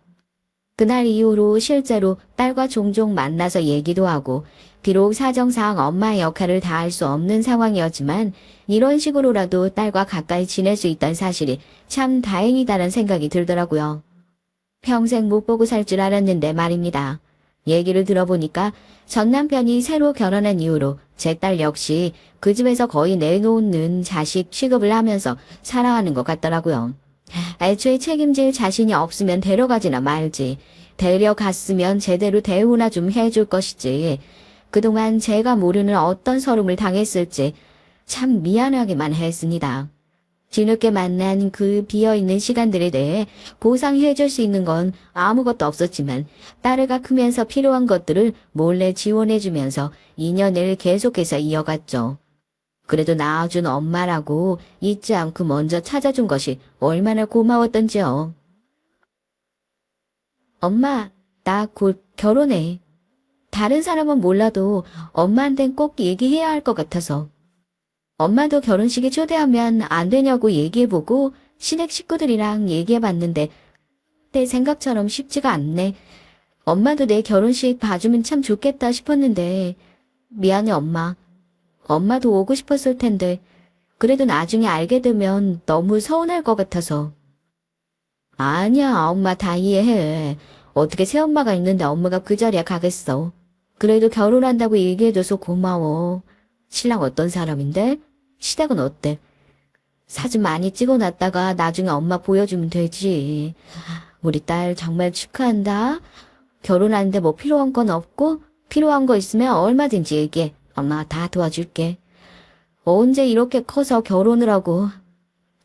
그날 이후로 실제로 딸과 종종 만나서 얘기도 하고 비록 사정상 엄마의 역할을 다할 수 없는 상황이었지만 이런 식으로라도 딸과 가까이 지낼 수 있다는 사실이 참 다행이다라는 생각이 들더라고요. 평생 못 보고 살 줄 알았는데 말입니다. 얘기를 들어보니까 전 남편이 새로 결혼한 이후로 제 딸 역시 그 집에서 거의 내놓는 자식 취급을 하면서 살아가는 것 같더라고요. 애초에 책임질 자신이 없으면 데려가지나 말지. 데려갔으면 제대로 대우나 좀 해줄 것이지. 그동안 제가 모르는 어떤 서름을 당했을지 참 미안하기만 했습니다. 뒤늦게 만난 그 비어있는 시간들에 대해 보상해줄 수 있는 건 아무것도 없었지만 딸애가 크면서 필요한 것들을 몰래 지원해주면서 인연을 계속해서 이어갔죠. 그래도 낳아준 엄마라고 잊지 않고 먼저 찾아준 것이 얼마나 고마웠던지요. 엄마, 나 곧 결혼해. 다른 사람은 몰라도 엄마한텐 꼭 얘기해야 할 것 같아서. 엄마도 결혼식에 초대하면 안 되냐고 얘기해보고 시댁 식구들이랑 얘기해봤는데 내 생각처럼 쉽지가 않네. 엄마도 내 결혼식 봐주면 참 좋겠다 싶었는데 미안해 엄마. 엄마도 오고 싶었을 텐데 그래도 나중에 알게 되면 너무 서운할 것 같아서. 아니야 엄마 다 이해해. 어떻게 새엄마가 있는데 엄마가 그 자리에 가겠어. 그래도 결혼한다고 얘기해줘서 고마워. 신랑 어떤 사람인데? 시댁은 어때? 사진 많이 찍어놨다가 나중에 엄마 보여주면 되지. 우리 딸 정말 축하한다. 결혼하는데 뭐 필요한 건 없고 필요한 거 있으면 얼마든지 얘기해. 엄마가 다 도와줄게. 언제 이렇게 커서 결혼을 하고.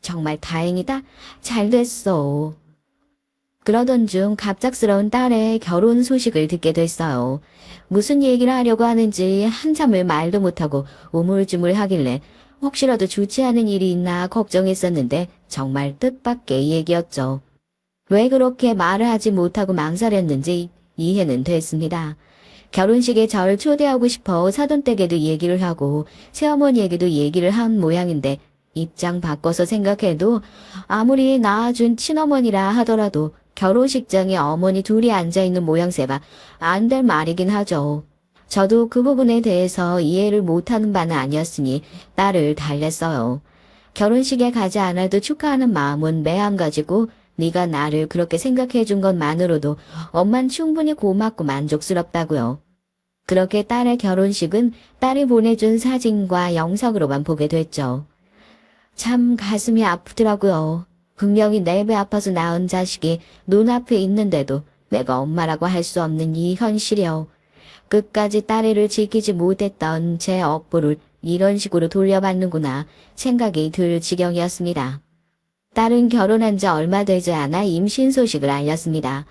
정말 다행이다. 잘 됐어. 그러던 중 갑작스러운 딸의 결혼 소식을 듣게 됐어요. 무슨 얘기를 하려고 하는지 한참을 말도 못하고 우물쭈물 하길래 혹시라도 좋지 않은 일이 있나 걱정했었는데 정말 뜻밖의 얘기였죠. 왜 그렇게 말을 하지 못하고 망설였는지 이해는 됐습니다. 결혼식에 절 초대하고 싶어 사돈댁에도 얘기를 하고 새어머니에게도 얘기를 한 모양인데 입장 바꿔서 생각해도 아무리 낳아준 친어머니라 하더라도 결혼식장에 어머니 둘이 앉아있는 모양새가 안 될 말이긴 하죠. 저도 그 부분에 대해서 이해를 못하는 바는 아니었으니 딸을 달랬어요. 결혼식에 가지 않아도 축하하는 마음은 매한가지고 네가 나를 그렇게 생각해 준 것만으로도 엄만 충분히 고맙고 만족스럽다고요. 그렇게 딸의 결혼식은 딸이 보내준 사진과 영상으로만 보게 됐죠. 참 가슴이 아프더라고요. 분명히 내 배 아파서 낳은 자식이 눈앞에 있는데도 내가 엄마라고 할 수 없는 이 현실이요. 끝까지 딸애를 지키지 못했던 제 업보를 이런 식으로 돌려받는구나 생각이 들 지경이었습니다. 딸은 결혼한 지 얼마 되지 않아 임신 소식을 알렸습니다.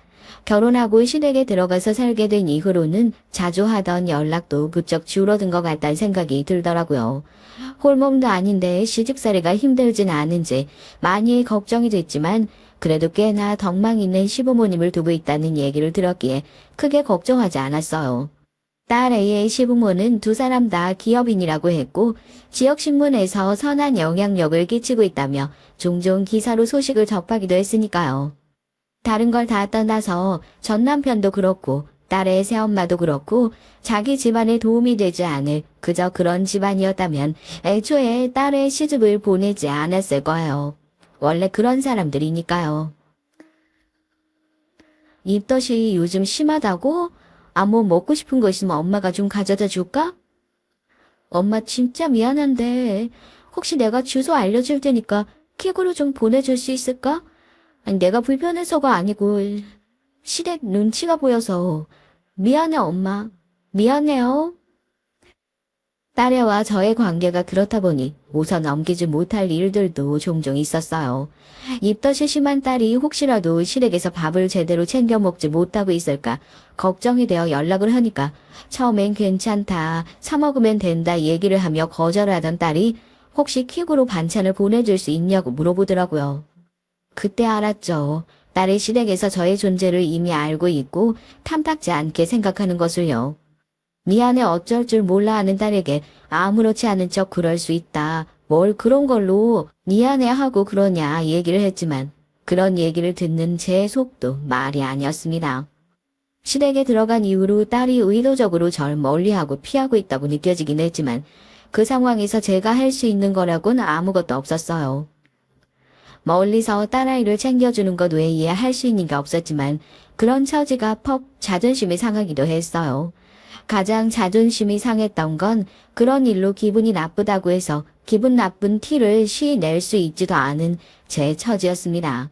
결혼하고 시댁에 들어가서 살게 된 이후로는 자주 하던 연락도 부쩍 줄어든 것 같다는 생각이 들더라고요. 홀몸도 아닌데 시집살이가 힘들진 않은지 많이 걱정이 됐지만 그래도 꽤나 덕망 있는 시부모님을 두고 있다는 얘기를 들었기에 크게 걱정하지 않았어요. 딸 A의 시부모는 두 사람 다 기업인이라고 했고 지역신문에서 선한 영향력을 끼치고 있다며 종종 기사로 소식을 접하기도 했으니까요. 다른 걸 다 떠나서 전 남편도 그렇고 딸의 새엄마도 그렇고 자기 집안에 도움이 되지 않을 그저 그런 집안이었다면 애초에 딸의 시집을 보내지 않았을 거예요. 원래 그런 사람들이니까요. 입덧이 요즘 심하다고? 뭐 먹고 싶은 거 있으면 엄마가 좀 가져다 줄까? 엄마 진짜 미안한데 혹시 내가 주소 알려줄 테니까 킥으로 좀 보내줄 수 있을까? 아니, 내가 불편해서가 아니고 시댁 눈치가 보여서. 미안해 엄마. 미안해요. 딸애와 저의 관계가 그렇다 보니 웃어 넘기지 못할 일들도 종종 있었어요. 입덧이 심한 딸이 혹시라도 시댁에서 밥을 제대로 챙겨 먹지 못하고 있을까 걱정이 되어 연락을 하니까 처음엔 괜찮다, 사 먹으면 된다 얘기를 하며 거절하던 딸이 혹시 퀵으로 반찬을 보내줄 수 있냐고 물어보더라고요. 그때 알았죠. 딸이 시댁에서 저의 존재를 이미 알고 있고 탐탁지 않게 생각하는 것을요. 미안해 어쩔 줄 몰라 하는 딸에게 아무렇지 않은 척 그럴 수 있다. 뭘 그런 걸로 미안해 하고 그러냐 얘기를 했지만 그런 얘기를 듣는 제 속도 말이 아니었습니다. 시댁에 들어간 이후로 딸이 의도적으로 절 멀리하고 피하고 있다고 느껴지긴 했지만 그 상황에서 제가 할 수 있는 거라고는 아무것도 없었어요. 멀리서 딸아이를 챙겨주는 것 외에 할 수 있는 게 없었지만 그런 처지가 퍽 자존심이 상하기도 했어요. 가장 자존심이 상했던 건 그런 일로 기분이 나쁘다고 해서 기분 나쁜 티를 낼 수 있지도 않은 제 처지였습니다.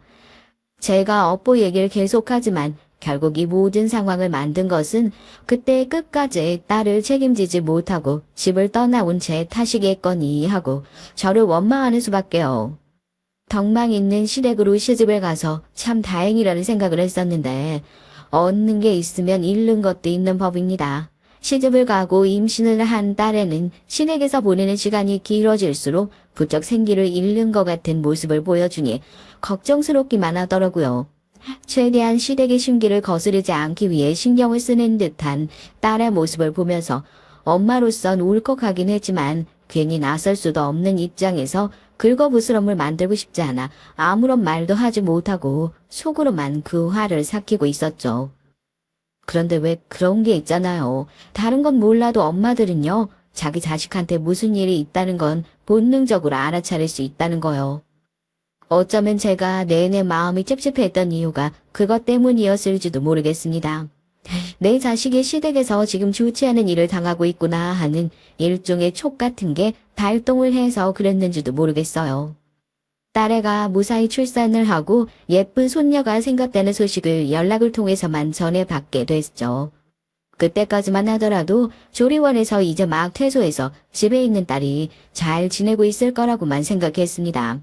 제가 업보 얘기를 계속하지만 결국 이 모든 상황을 만든 것은 그때 끝까지 딸을 책임지지 못하고 집을 떠나온 제 탓이겠거니 하고 저를 원망하는 수밖에요. 덕망 있는 시댁으로 시집을 가서 참 다행이라는 생각을 했었는데 얻는 게 있으면 잃는 것도 있는 법입니다. 시집을 가고 임신을 한 딸에는 시댁에서 보내는 시간이 길어질수록 부쩍 생기를 잃는 것 같은 모습을 보여주니 걱정스럽기만 하더라고요. 최대한 시댁의 심기를 거스르지 않기 위해 신경을 쓰는 듯한 딸의 모습을 보면서 엄마로선 울컥하긴 했지만 괜히 나설 수도 없는 입장에서 긁어부스럼을 만들고 싶지 않아 아무런 말도 하지 못하고 속으로만 그 화를 삭히고 있었죠. 그런데 왜 그런 게 있잖아요. 다른 건 몰라도 엄마들은요. 자기 자식한테 무슨 일이 있다는 건 본능적으로 알아차릴 수 있다는 거요. 어쩌면 제가 내내 마음이 찝찝했던 이유가 그것 때문이었을지도 모르겠습니다. 내 자식이 시댁에서 지금 좋지 않은 일을 당하고 있구나 하는 일종의 촉 같은 게 발동을 해서 그랬는지도 모르겠어요. 딸애가 무사히 출산을 하고 예쁜 손녀가 생겼다는 소식을 연락을 통해서만 전해받게 됐죠. 그때까지만 하더라도 조리원에서 이제 막 퇴소해서 집에 있는 딸이 잘 지내고 있을 거라고만 생각했습니다.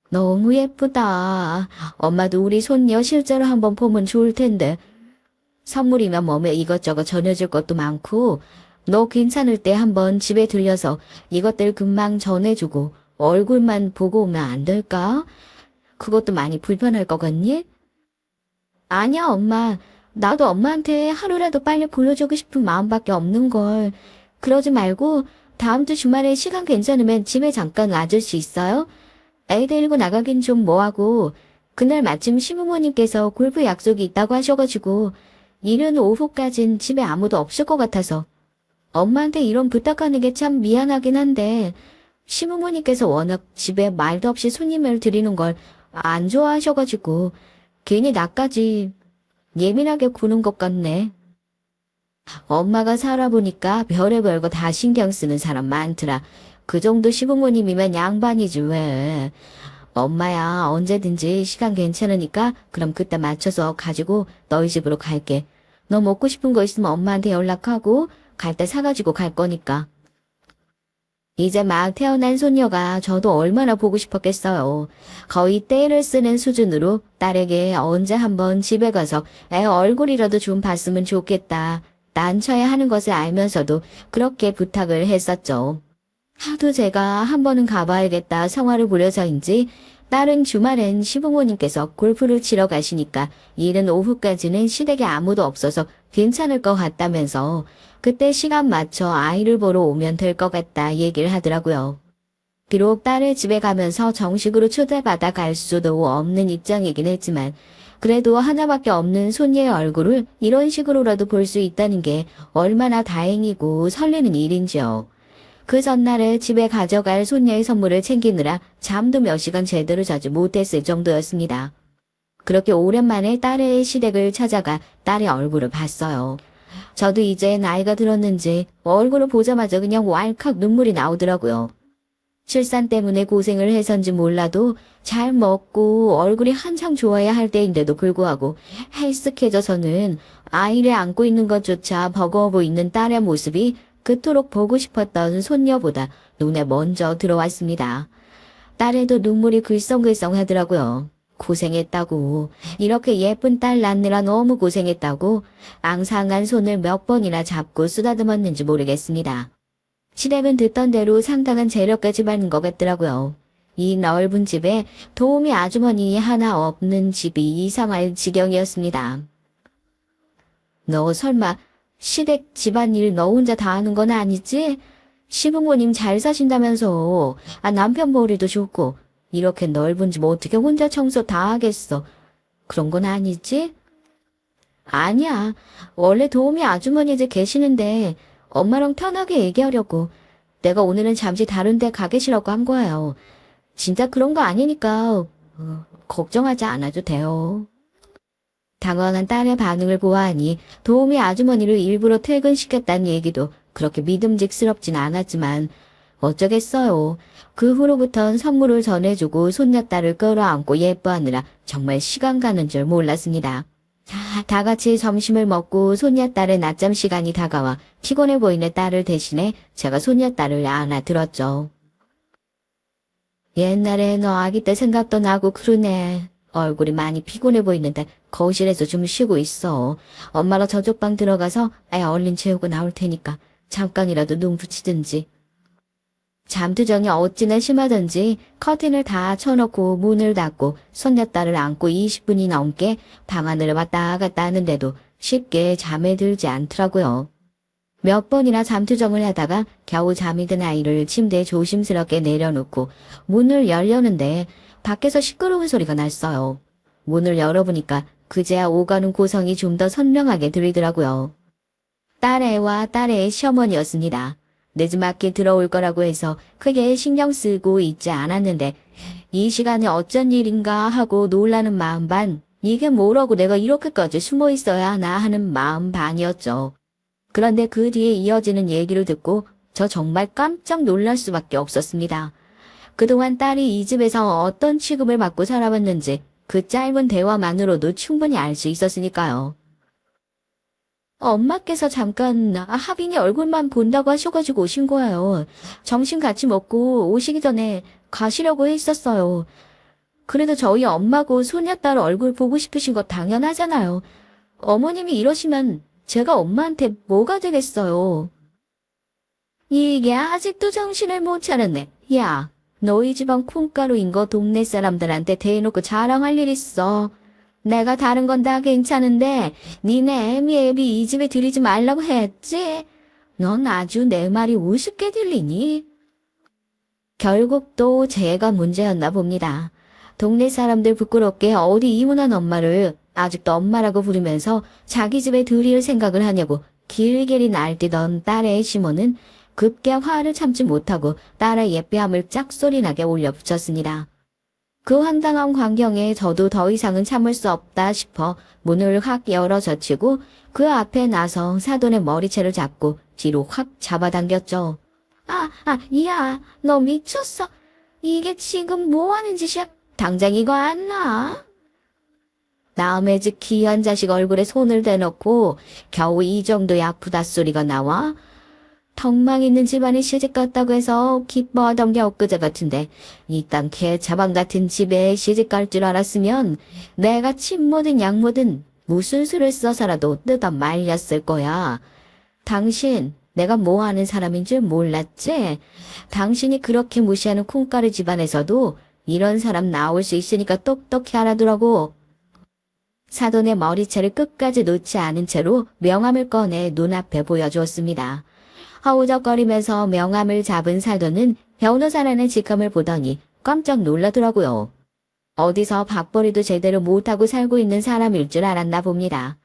너무 예쁘다. 엄마도 우리 손녀 실제로 한번 보면 좋을 텐데. 선물이면 몸에 이것저것 전해줄 것도 많고 너 괜찮을 때 한번 집에 들려서 이것들 금방 전해주고 얼굴만 보고 오면 안 될까? 그것도 많이 불편할 것 같니? 아니야 엄마. 나도 엄마한테 하루라도 빨리 보여주고 싶은 마음밖에 없는걸. 그러지 말고 다음 주 주말에 시간 괜찮으면 집에 잠깐 와줄 수 있어요? 애 데리고 나가긴 좀 뭐하고 그날 마침 시부모님께서 골프 약속이 있다고 하셔가지고 이른 오후까진 집에 아무도 없을 것 같아서 엄마한테 이런 부탁하는 게 참 미안하긴 한데 시부모님께서 워낙 집에 말도 없이 손님을 드리는 걸 안 좋아하셔가지고 괜히 나까지 예민하게 구는 것 같네. 엄마가 살아보니까 별의별 거 다 신경 쓰는 사람 많더라. 그 정도 시부모님이면 양반이지 왜. 엄마야 언제든지 시간 괜찮으니까 그럼 그때 맞춰서 가지고 너희 집으로 갈게. 너 먹고 싶은 거 있으면 엄마한테 연락하고 갈 때 사가지고 갈 거니까. 이제 막 태어난 손녀가 저도 얼마나 보고 싶었겠어요. 거의 떼를 쓰는 수준으로 딸에게 언제 한번 집에 가서 애 얼굴이라도 좀 봤으면 좋겠다. 난처해 하는 것을 알면서도 그렇게 부탁을 했었죠. 하도 제가 한 번은 가봐야겠다 성화를 부려서인지 딸은 주말엔 시부모님께서 골프를 치러 가시니까 이른 오후까지는 시댁에 아무도 없어서 괜찮을 것 같다면서 그때 시간 맞춰 아이를 보러 오면 될 것 같다 얘기를 하더라고요. 비록 딸을 집에 가면서 정식으로 초대받아 갈 수도 없는 입장이긴 했지만 그래도 하나밖에 없는 손녀의 얼굴을 이런 식으로라도 볼 수 있다는 게 얼마나 다행이고 설레는 일인지요. 그 전날에 집에 가져갈 손녀의 선물을 챙기느라 잠도 몇 시간 제대로 자지 못했을 정도였습니다. 그렇게 오랜만에 딸의 시댁을 찾아가 딸의 얼굴을 봤어요. 저도 이제 나이가 들었는지 얼굴을 보자마자 그냥 왈칵 눈물이 나오더라고요. 출산 때문에 고생을 해서인지 몰라도 잘 먹고 얼굴이 한창 좋아야 할 때인데도 불구하고 헬쓱해져서는 아이를 안고 있는 것조차 버거워 보이는 딸의 모습이 그토록 보고 싶었던 손녀보다 눈에 먼저 들어왔습니다. 딸에도 눈물이 글썽글썽 하더라고요. 고생했다고. 이렇게 예쁜 딸 낳느라 너무 고생했다고 앙상한 손을 몇 번이나 잡고 쓰다듬었는지 모르겠습니다. 시댁은 듣던 대로 상당한 재력까지 받는 것 같더라고요. 이 넓은 집에 도우미 아주머니 하나 없는 집이 이상할 지경이었습니다. 너 설마 시댁 집안일 너 혼자 다 하는 건 아니지? 시부모님 잘 사신다면서. 남편 머리도 좋고 이렇게 넓은 집 어떻게 혼자 청소 다 하겠어. 그런 건 아니지? 아니야. 원래 도우미 아주머니 집 계시는데 엄마랑 편하게 얘기하려고 내가 오늘은 잠시 다른 데 가 계시라고 한 거예요. 진짜 그런 거 아니니까 걱정하지 않아도 돼요. 당황한 딸의 반응을 보아하니 도우미 아주머니를 일부러 퇴근시켰다는 얘기도 그렇게 믿음직스럽진 않았지만 어쩌겠어요. 그 후로부턴 선물을 전해주고 손녀딸을 끌어안고 예뻐하느라 정말 시간 가는 줄 몰랐습니다. 다 같이 점심을 먹고 손녀딸의 낮잠 시간이 다가와 피곤해 보이는 딸을 대신해 제가 손녀딸을 안아들었죠. 옛날에 너 아기 때 생각도 나고 그러네. 얼굴이 많이 피곤해 보이는데 거실에서 좀 쉬고 있어. 엄마가 저쪽 방 들어가서 애 얼른 재우고 나올 테니까 잠깐이라도 눈 붙이든지. 잠투정이 어찌나 심하던지 커튼을 다 쳐놓고 문을 닫고 손녀딸을 안고 20분이 넘게 방 안을 왔다 갔다 하는데도 쉽게 잠에 들지 않더라고요. 몇 번이나 잠투정을 하다가 겨우 잠이 든 아이를 침대에 조심스럽게 내려놓고 문을 열려는데 밖에서 시끄러운 소리가 났어요. 문을 열어보니까 그제야 오가는 고성이 좀 더 선명하게 들리더라고요. 딸애와 딸애의 시어머니였습니다. 늦지막히 들어올 거라고 해서 크게 신경 쓰고 있지 않았는데 이 시간에 어쩐 일인가 하고 놀라는 마음 반, 이게 뭐라고 내가 이렇게까지 숨어 있어야 하나 하는 마음 반이었죠. 그런데 그 뒤에 이어지는 얘기를 듣고 저 정말 깜짝 놀랄 수밖에 없었습니다. 그동안 딸이 이 집에서 어떤 취급을 받고 살아왔는지 그 짧은 대화만으로도 충분히 알 수 있었으니까요. 엄마께서 잠깐 하빈이 얼굴만 본다고 하셔가지고 오신 거예요. 점심 같이 먹고 오시기 전에 가시려고 했었어요. 그래도 저희 엄마고 손녀딸 얼굴 보고 싶으신 거 당연하잖아요. 어머님이 이러시면 제가 엄마한테 뭐가 되겠어요. 이게 아직도 정신을 못 차렸네. 야, 너희 집안 콩가루인 거 동네 사람들한테 대놓고 자랑할 일 있어. 내가 다른 건 다 괜찮은데 니네 애미 이 집에 들이지 말라고 했지? 넌 아주 내 말이 우습게 들리니? 결국 또 제가 문제였나 봅니다. 동네 사람들 부끄럽게 어디 이혼한 엄마를 아직도 엄마라고 부르면서 자기 집에 들일 생각을 하냐고 길길이 날뛰던 딸의 시모는 급기야 화를 참지 못하고 딸의 예삐함을 짝소리나게 올려붙였습니다. 그 황당한 광경에 저도 더 이상은 참을 수 없다 싶어 문을 확 열어 젖히고 그 앞에 나서 사돈의 머리채를 잡고 뒤로 확 잡아당겼죠. 야, 너 미쳤어. 이게 지금 뭐 하는 짓이야? 당장 이거 안 놔. 남의 집 귀한 자식 얼굴에 손을 대놓고 겨우 이 정도의 아프다 소리가 나와? 덕망 있는 집안에 시집 갔다고 해서 기뻐하던 게 엊그제 같은데 이딴 개자방 같은 집에 시집 갈 줄 알았으면 내가 침모든 약모든 무슨 수를 써서라도 뜯어 말렸을 거야. 당신 내가 뭐 하는 사람인 줄 몰랐지? 당신이 그렇게 무시하는 콩가루 집안에서도 이런 사람 나올 수 있으니까 똑똑히 알아두라고. 사돈의 머리채를 끝까지 놓지 않은 채로 명함을 꺼내 눈앞에 보여주었습니다. 허우적거리면서 명함을 잡은 사돈은 변호사라는 직함을 보더니 깜짝 놀라더라고요. 어디서 밥벌이도 제대로 못하고 살고 있는 사람일 줄 알았나 봅니다.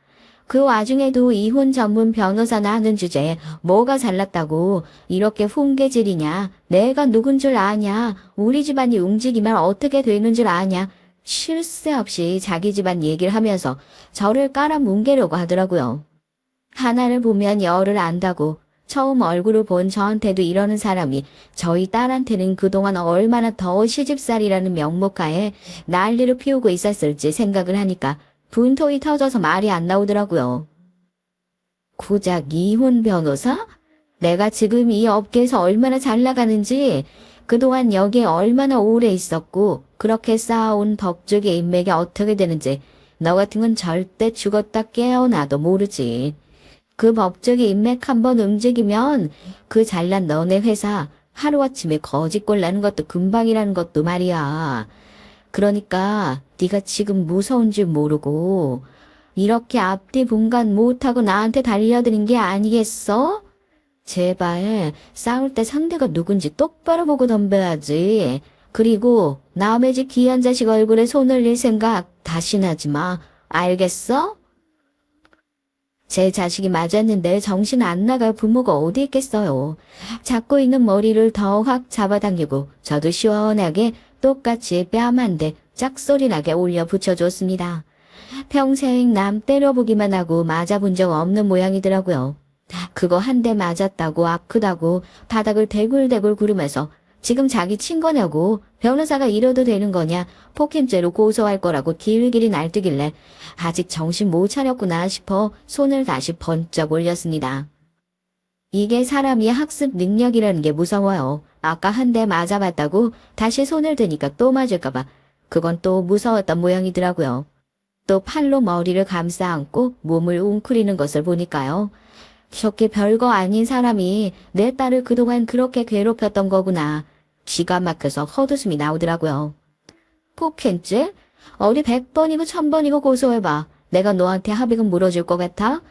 그 와중에도 이혼 전문 변호사나 하는 주제에 뭐가 잘났다고 이렇게 훈계질이냐, 내가 누군 줄 아냐, 우리 집안이 움직이면 어떻게 되는 줄 아냐, 쉴 새 없이 자기 집안 얘기를 하면서 저를 깔아뭉개려고 하더라고요. 하나를 보면 열을 안다고 처음 얼굴을 본 저한테도 이러는 사람이 저희 딸한테는 그동안 얼마나 더 시집살이라는 명목하에 난리를 피우고 있었을지 생각을 하니까 분통이 터져서 말이 안 나오더라고요. 고작 이혼 변호사? 내가 지금 이 업계에서 얼마나 잘 나가는지, 그동안 여기에 얼마나 오래 있었고, 그렇게 쌓아온 법조계 인맥이 어떻게 되는지, 너 같은 건 절대 죽었다 깨어나도 모르지. 그 법조계 인맥 한번 움직이면 그 잘난 너네 회사 하루아침에 거지꼴 나는 것도 금방이라는 것도 말이야. 그러니까 네가 지금 무서운 줄 모르고 이렇게 앞뒤 분간 못하고 나한테 달려드는 게 아니겠어? 제발 싸울 때 상대가 누군지 똑바로 보고 덤벼야지. 그리고 남의 집 귀한 자식 얼굴에 손 올릴 생각 다시는 하지 마. 알겠어? 제 자식이 맞았는데 정신 안 나갈 부모가 어디 있겠어요. 잡고 있는 머리를 더 확 잡아당기고 저도 시원하게 똑같이 뺨 한 대 짝소리 나게 올려 붙여줬습니다. 평생 남 때려보기만 하고 맞아본 적 없는 모양이더라고요. 그거 한 대 맞았다고 아프다고 바닥을 대굴대굴 구르면서 지금 자기 친 거냐고 변호사가 이러도 되는 거냐 폭행죄로 고소할 거라고 길길이 날뛰길래 아직 정신 못 차렸구나 싶어 손을 다시 번쩍 올렸습니다. 이게 사람이 학습 능력이라는 게 무서워요. 아까 한 대 맞아봤다고 다시 손을 드니까 또 맞을까봐 그건 또 무서웠던 모양이더라고요. 또 팔로 머리를 감싸 안고 몸을 웅크리는 것을 보니까요. 저게 별거 아닌 사람이 내 딸을 그동안 그렇게 괴롭혔던 거구나. 기가 막혀서 헛웃음이 나오더라고요. 폭행죄? 어디 100번이고 1000번이고 고소해봐. 내가 너한테 합의금 물어줄 것 같아?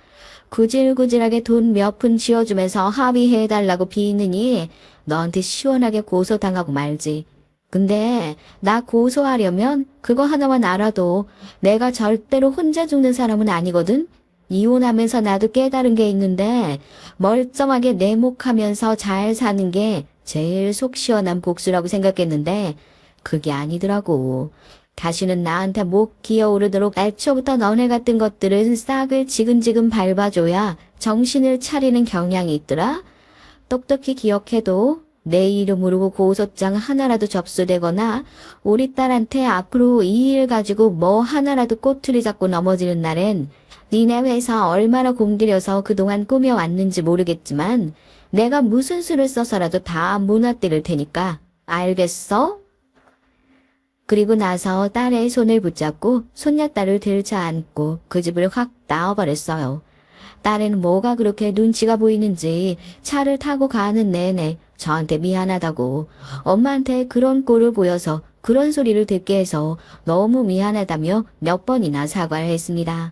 구질구질하게 돈 몇 푼 쥐어주면서 합의해달라고 비느니 너한테 시원하게 고소당하고 말지. 근데 나 고소하려면 그거 하나만 알아도 내가 절대로 혼자 죽는 사람은 아니거든? 이혼하면서 나도 깨달은 게 있는데 멀쩡하게 내목하면서 잘 사는 게 제일 속 시원한 복수라고 생각했는데 그게 아니더라고. 다시는 나한테 목 기어오르도록 애초부터 너네 같은 것들은 싹을 지근지근 밟아줘야 정신을 차리는 경향이 있더라. 똑똑히 기억해도 내 이름 모르고 고소장 하나라도 접수되거나 우리 딸한테 앞으로 이 일 가지고 뭐 하나라도 꼬투리 잡고 넘어지는 날엔 니네 회사 얼마나 공들여서 그동안 꾸며왔는지 모르겠지만 내가 무슨 수를 써서라도 다 무너뜨릴 테니까 알겠어? 그리고 나서 딸의 손을 붙잡고 손녀딸을 들쳐안고 그 집을 확 나와버렸어요. 딸에는 뭐가 그렇게 눈치가 보이는지 차를 타고 가는 내내 저한테 미안하다고 엄마한테 그런 꼴을 보여서 그런 소리를 듣게 해서 너무 미안하다며 몇 번이나 사과를 했습니다.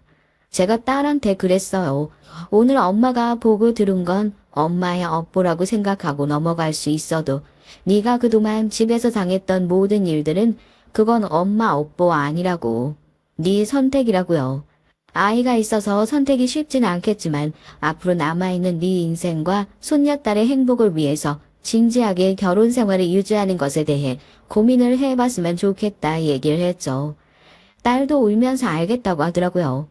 제가 딸한테 그랬어요. 오늘 엄마가 보고 들은 건 엄마의 업보라고 생각하고 넘어갈 수 있어도 네가 그동안 집에서 당했던 모든 일들은 그건 엄마 업보 아니라고. 네 선택이라고요. 아이가 있어서 선택이 쉽진 않겠지만 앞으로 남아있는 네 인생과 손녀딸의 행복을 위해서 진지하게 결혼 생활을 유지하는 것에 대해 고민을 해봤으면 좋겠다 얘기를 했죠. 딸도 울면서 알겠다고 하더라고요.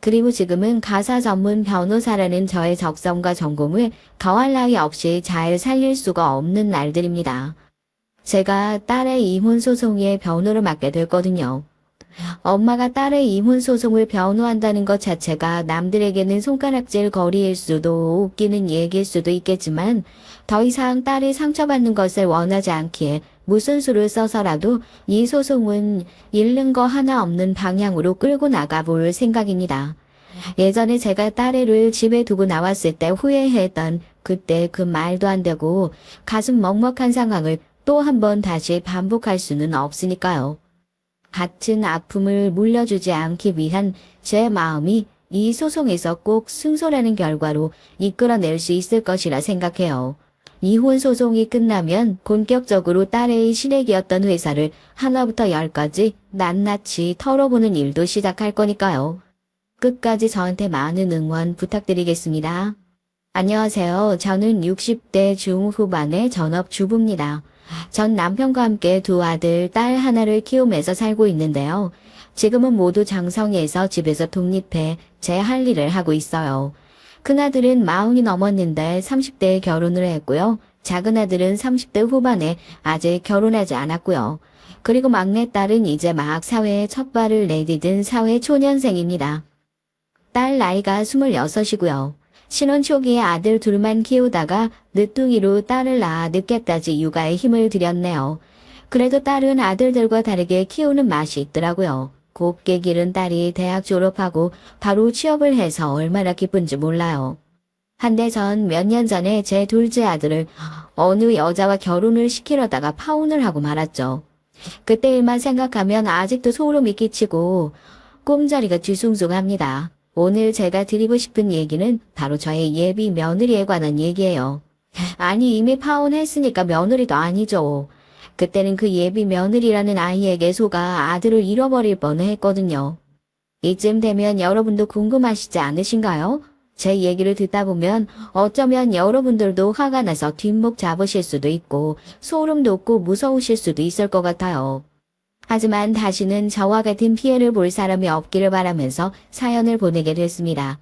그리고 지금은 가사 전문 변호사라는 저의 적성과 전공을 더할 나위 없이 잘 살릴 수가 없는 날들입니다. 제가 딸의 이혼 소송에 변호를 맡게 됐거든요. 엄마가 딸의 이혼 소송을 변호한다는 것 자체가 남들에게는 손가락질 거리일 수도 웃기는 얘기일 수도 있겠지만 더 이상 딸이 상처받는 것을 원하지 않기에 무슨 수를 써서라도 이 소송은 잃는 거 하나 없는 방향으로 끌고 나가볼 생각입니다. 예전에 제가 딸애를 집에 두고 나왔을 때 후회했던 그때 그 말도 안 되고 가슴 먹먹한 상황을 또 한 번 다시 반복할 수는 없으니까요. 같은 아픔을 물려주지 않기 위한 제 마음이 이 소송에서 꼭 승소라는 결과로 이끌어낼 수 있을 것이라 생각해요. 이혼 소송이 끝나면 본격적으로 딸의 시댁이었던 회사를 하나부터 열까지 낱낱이 털어보는 일도 시작할 거니까요. 끝까지 저한테 많은 응원 부탁드리겠습니다. 안녕하세요. 저는 60대 중후반의 전업주부입니다. 전 남편과 함께 두 아들, 딸 하나를 키우면서 살고 있는데요. 지금은 모두 장성해서 집에서 독립해 제 할 일을 하고 있어요. 큰아들은 40이 넘었는데 30대에 결혼을 했고요. 작은 아들은 30대 후반에 아직 결혼하지 않았고요. 그리고 막내딸은 이제 막 사회에 첫 발을 내디딘 사회 초년생입니다. 딸 나이가 26이고요. 신혼 초기에 아들 둘만 키우다가 늦둥이로 딸을 낳아 늦게까지 육아에 힘을 들였네요. 그래도 딸은 아들들과 다르게 키우는 맛이 있더라고요. 곱게 기른 딸이 대학 졸업하고 바로 취업을 해서 얼마나 기쁜지 몰라요. 한데 전 몇 년 전에 제 둘째 아들을 어느 여자와 결혼을 시키려다가 파혼을 하고 말았죠. 그때 일만 생각하면 아직도 소름이 끼치고 꼼자리가 뒤숭숭합니다. 오늘 제가 드리고 싶은 얘기는 바로 저의 예비 며느리에 관한 얘기예요. 아니 이미 파혼했으니까 며느리도 아니죠. 그때는 그 예비 며느리라는 아이에게 속아 아들을 잃어버릴 뻔했거든요. 이쯤 되면 여러분도 궁금하시지 않으신가요? 제 얘기를 듣다 보면 어쩌면 여러분들도 화가 나서 뒷목 잡으실 수도 있고 소름 돋고 무서우실 수도 있을 것 같아요. 하지만 다시는 저와 같은 피해를 볼 사람이 없기를 바라면서 사연을 보내게 됐습니다.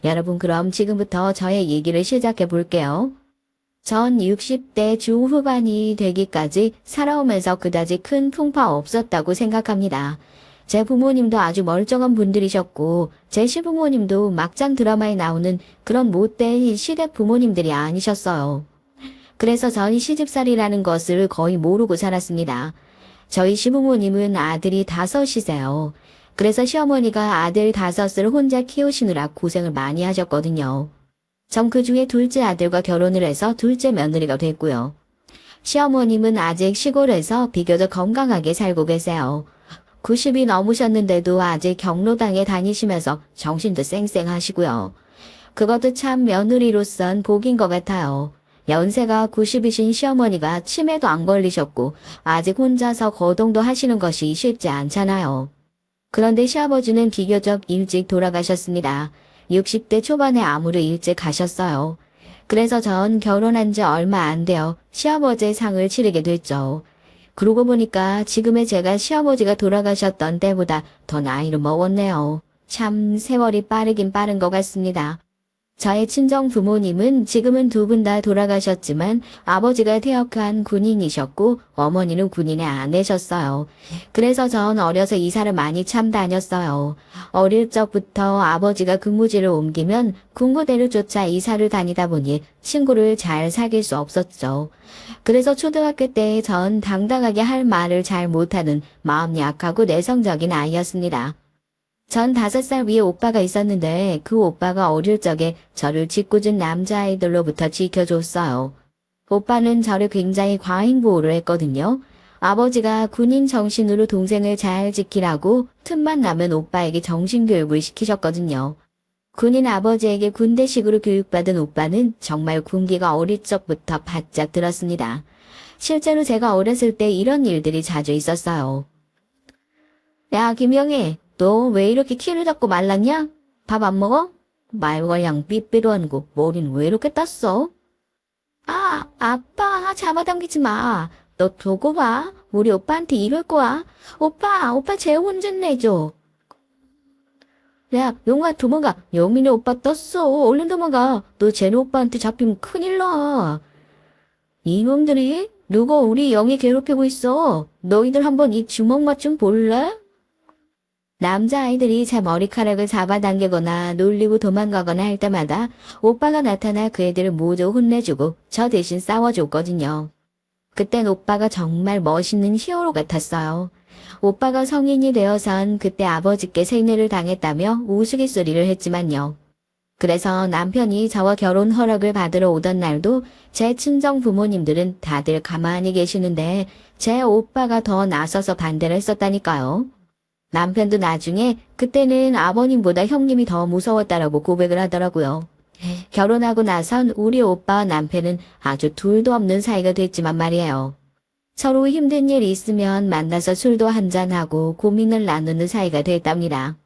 여러분 그럼 지금부터 저의 얘기를 시작해 볼게요. 전 60대 중후반이 되기까지 살아오면서 그다지 큰 풍파 없었다고 생각합니다. 제 부모님도 아주 멀쩡한 분들이셨고 제 시부모님도 막장 드라마에 나오는 그런 못된 시댁 부모님들이 아니셨어요. 그래서 전 시집살이라는 것을 거의 모르고 살았습니다. 저희 시부모님은 아들이 5이세요. 그래서 시어머니가 아들 5을 혼자 키우시느라 고생을 많이 하셨거든요. 전 그 중에 둘째 아들과 결혼을 해서 둘째 며느리가 됐고요. 시어머님은 아직 시골에서 비교적 건강하게 살고 계세요. 90이 넘으셨는데도 아직 경로당에 다니시면서 정신도 쌩쌩하시고요. 그것도 참 며느리로선 복인 것 같아요. 연세가 90이신 시어머니가 치매도 안 걸리셨고 아직 혼자서 거동도 하시는 것이 쉽지 않잖아요. 그런데 시아버지는 비교적 일찍 돌아가셨습니다. 60대 초반에 암으로 일찍 가셨어요. 그래서 전 결혼한 지 얼마 안 되어 시아버지의 상을 치르게 됐죠. 그러고 보니까 지금의 제가 시아버지가 돌아가셨던 때보다 더 나이를 먹었네요. 참 세월이 빠르긴 빠른 것 같습니다. 저의 친정 부모님은 지금은 두 분 다 돌아가셨지만 아버지가 퇴역한 군인이셨고 어머니는 군인의 아내셨어요. 그래서 전 어려서 이사를 많이 참 다녔어요. 어릴 적부터 아버지가 근무지를 옮기면 군부대를 쫓아 이사를 다니다 보니 친구를 잘 사귈 수 없었죠. 그래서 초등학교 때 전 당당하게 할 말을 잘 못하는 마음 약하고 내성적인 아이였습니다. 전 5살 위에 오빠가 있었는데 그 오빠가 어릴 적에 저를 짓궂은 남자아이들로부터 지켜줬어요. 오빠는 저를 굉장히 과잉보호를 했거든요. 아버지가 군인 정신으로 동생을 잘 지키라고 틈만 나면 오빠에게 정신교육을 시키셨거든요. 군인 아버지에게 군대식으로 교육받은 오빠는 정말 군기가 어릴 적부터 바짝 들었습니다. 실제로 제가 어렸을 때 이런 일들이 자주 있었어요. 야, 김영애. 너 왜 이렇게 키를 잡고 말랐냐? 밥 안 먹어? 말괄량 삐삐로하고 머리는 왜 이렇게 땄어? 아, 아빠 잡아당기지 마. 너 두고 봐. 우리 오빠한테 이럴 거야. 오빠 제 운전 내줘. 야, 용아 도망가. 영민이 오빠 떴어. 얼른 도망가. 너 쟤네 오빠한테 잡히면 큰일 나. 이놈들이 누가 우리 영희 괴롭히고 있어. 너희들 한번 이 주먹 맛 좀 볼래? 남자아이들이 제 머리카락을 잡아당기거나 놀리고 도망가거나 할 때마다 오빠가 나타나 그 애들을 모두 혼내주고 저 대신 싸워줬거든요. 그땐 오빠가 정말 멋있는 히어로 같았어요. 오빠가 성인이 되어선 그때 아버지께 생리를 당했다며 우스갯소리를 했지만요. 그래서 남편이 저와 결혼 허락을 받으러 오던 날도 제 친정 부모님들은 다들 가만히 계시는데 제 오빠가 더 나서서 반대를 했었다니까요. 남편도 나중에 그때는 아버님보다 형님이 더 무서웠다라고 고백을 하더라고요. 결혼하고 나선 우리 오빠와 남편은 아주 둘도 없는 사이가 됐지만 말이에요. 서로 힘든 일 있으면 만나서 술도 한잔하고 고민을 나누는 사이가 됐답니다.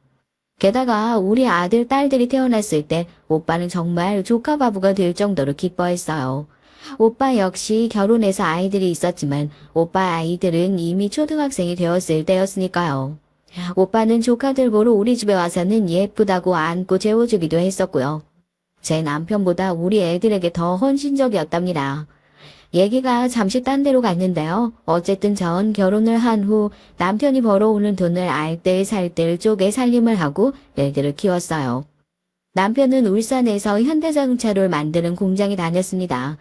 게다가 우리 아들, 딸들이 태어났을 때 오빠는 정말 조카 바보가 될 정도로 기뻐했어요. 오빠 역시 결혼해서 아이들이 있었지만 오빠 아이들은 이미 초등학생이 되었을 때였으니까요. 오빠는 조카들 보러 우리 집에 와서는 예쁘다고 안고 재워주기도 했었고요. 제 남편보다 우리 애들에게 더 헌신적이었답니다. 얘기가 잠시 딴 데로 갔는데요. 어쨌든 전 결혼을 한 후 남편이 벌어오는 돈을 알뜰살뜰 쪼개 살림을 하고 애들을 키웠어요. 남편은 울산에서 현대자동차를 만드는 공장에 다녔습니다.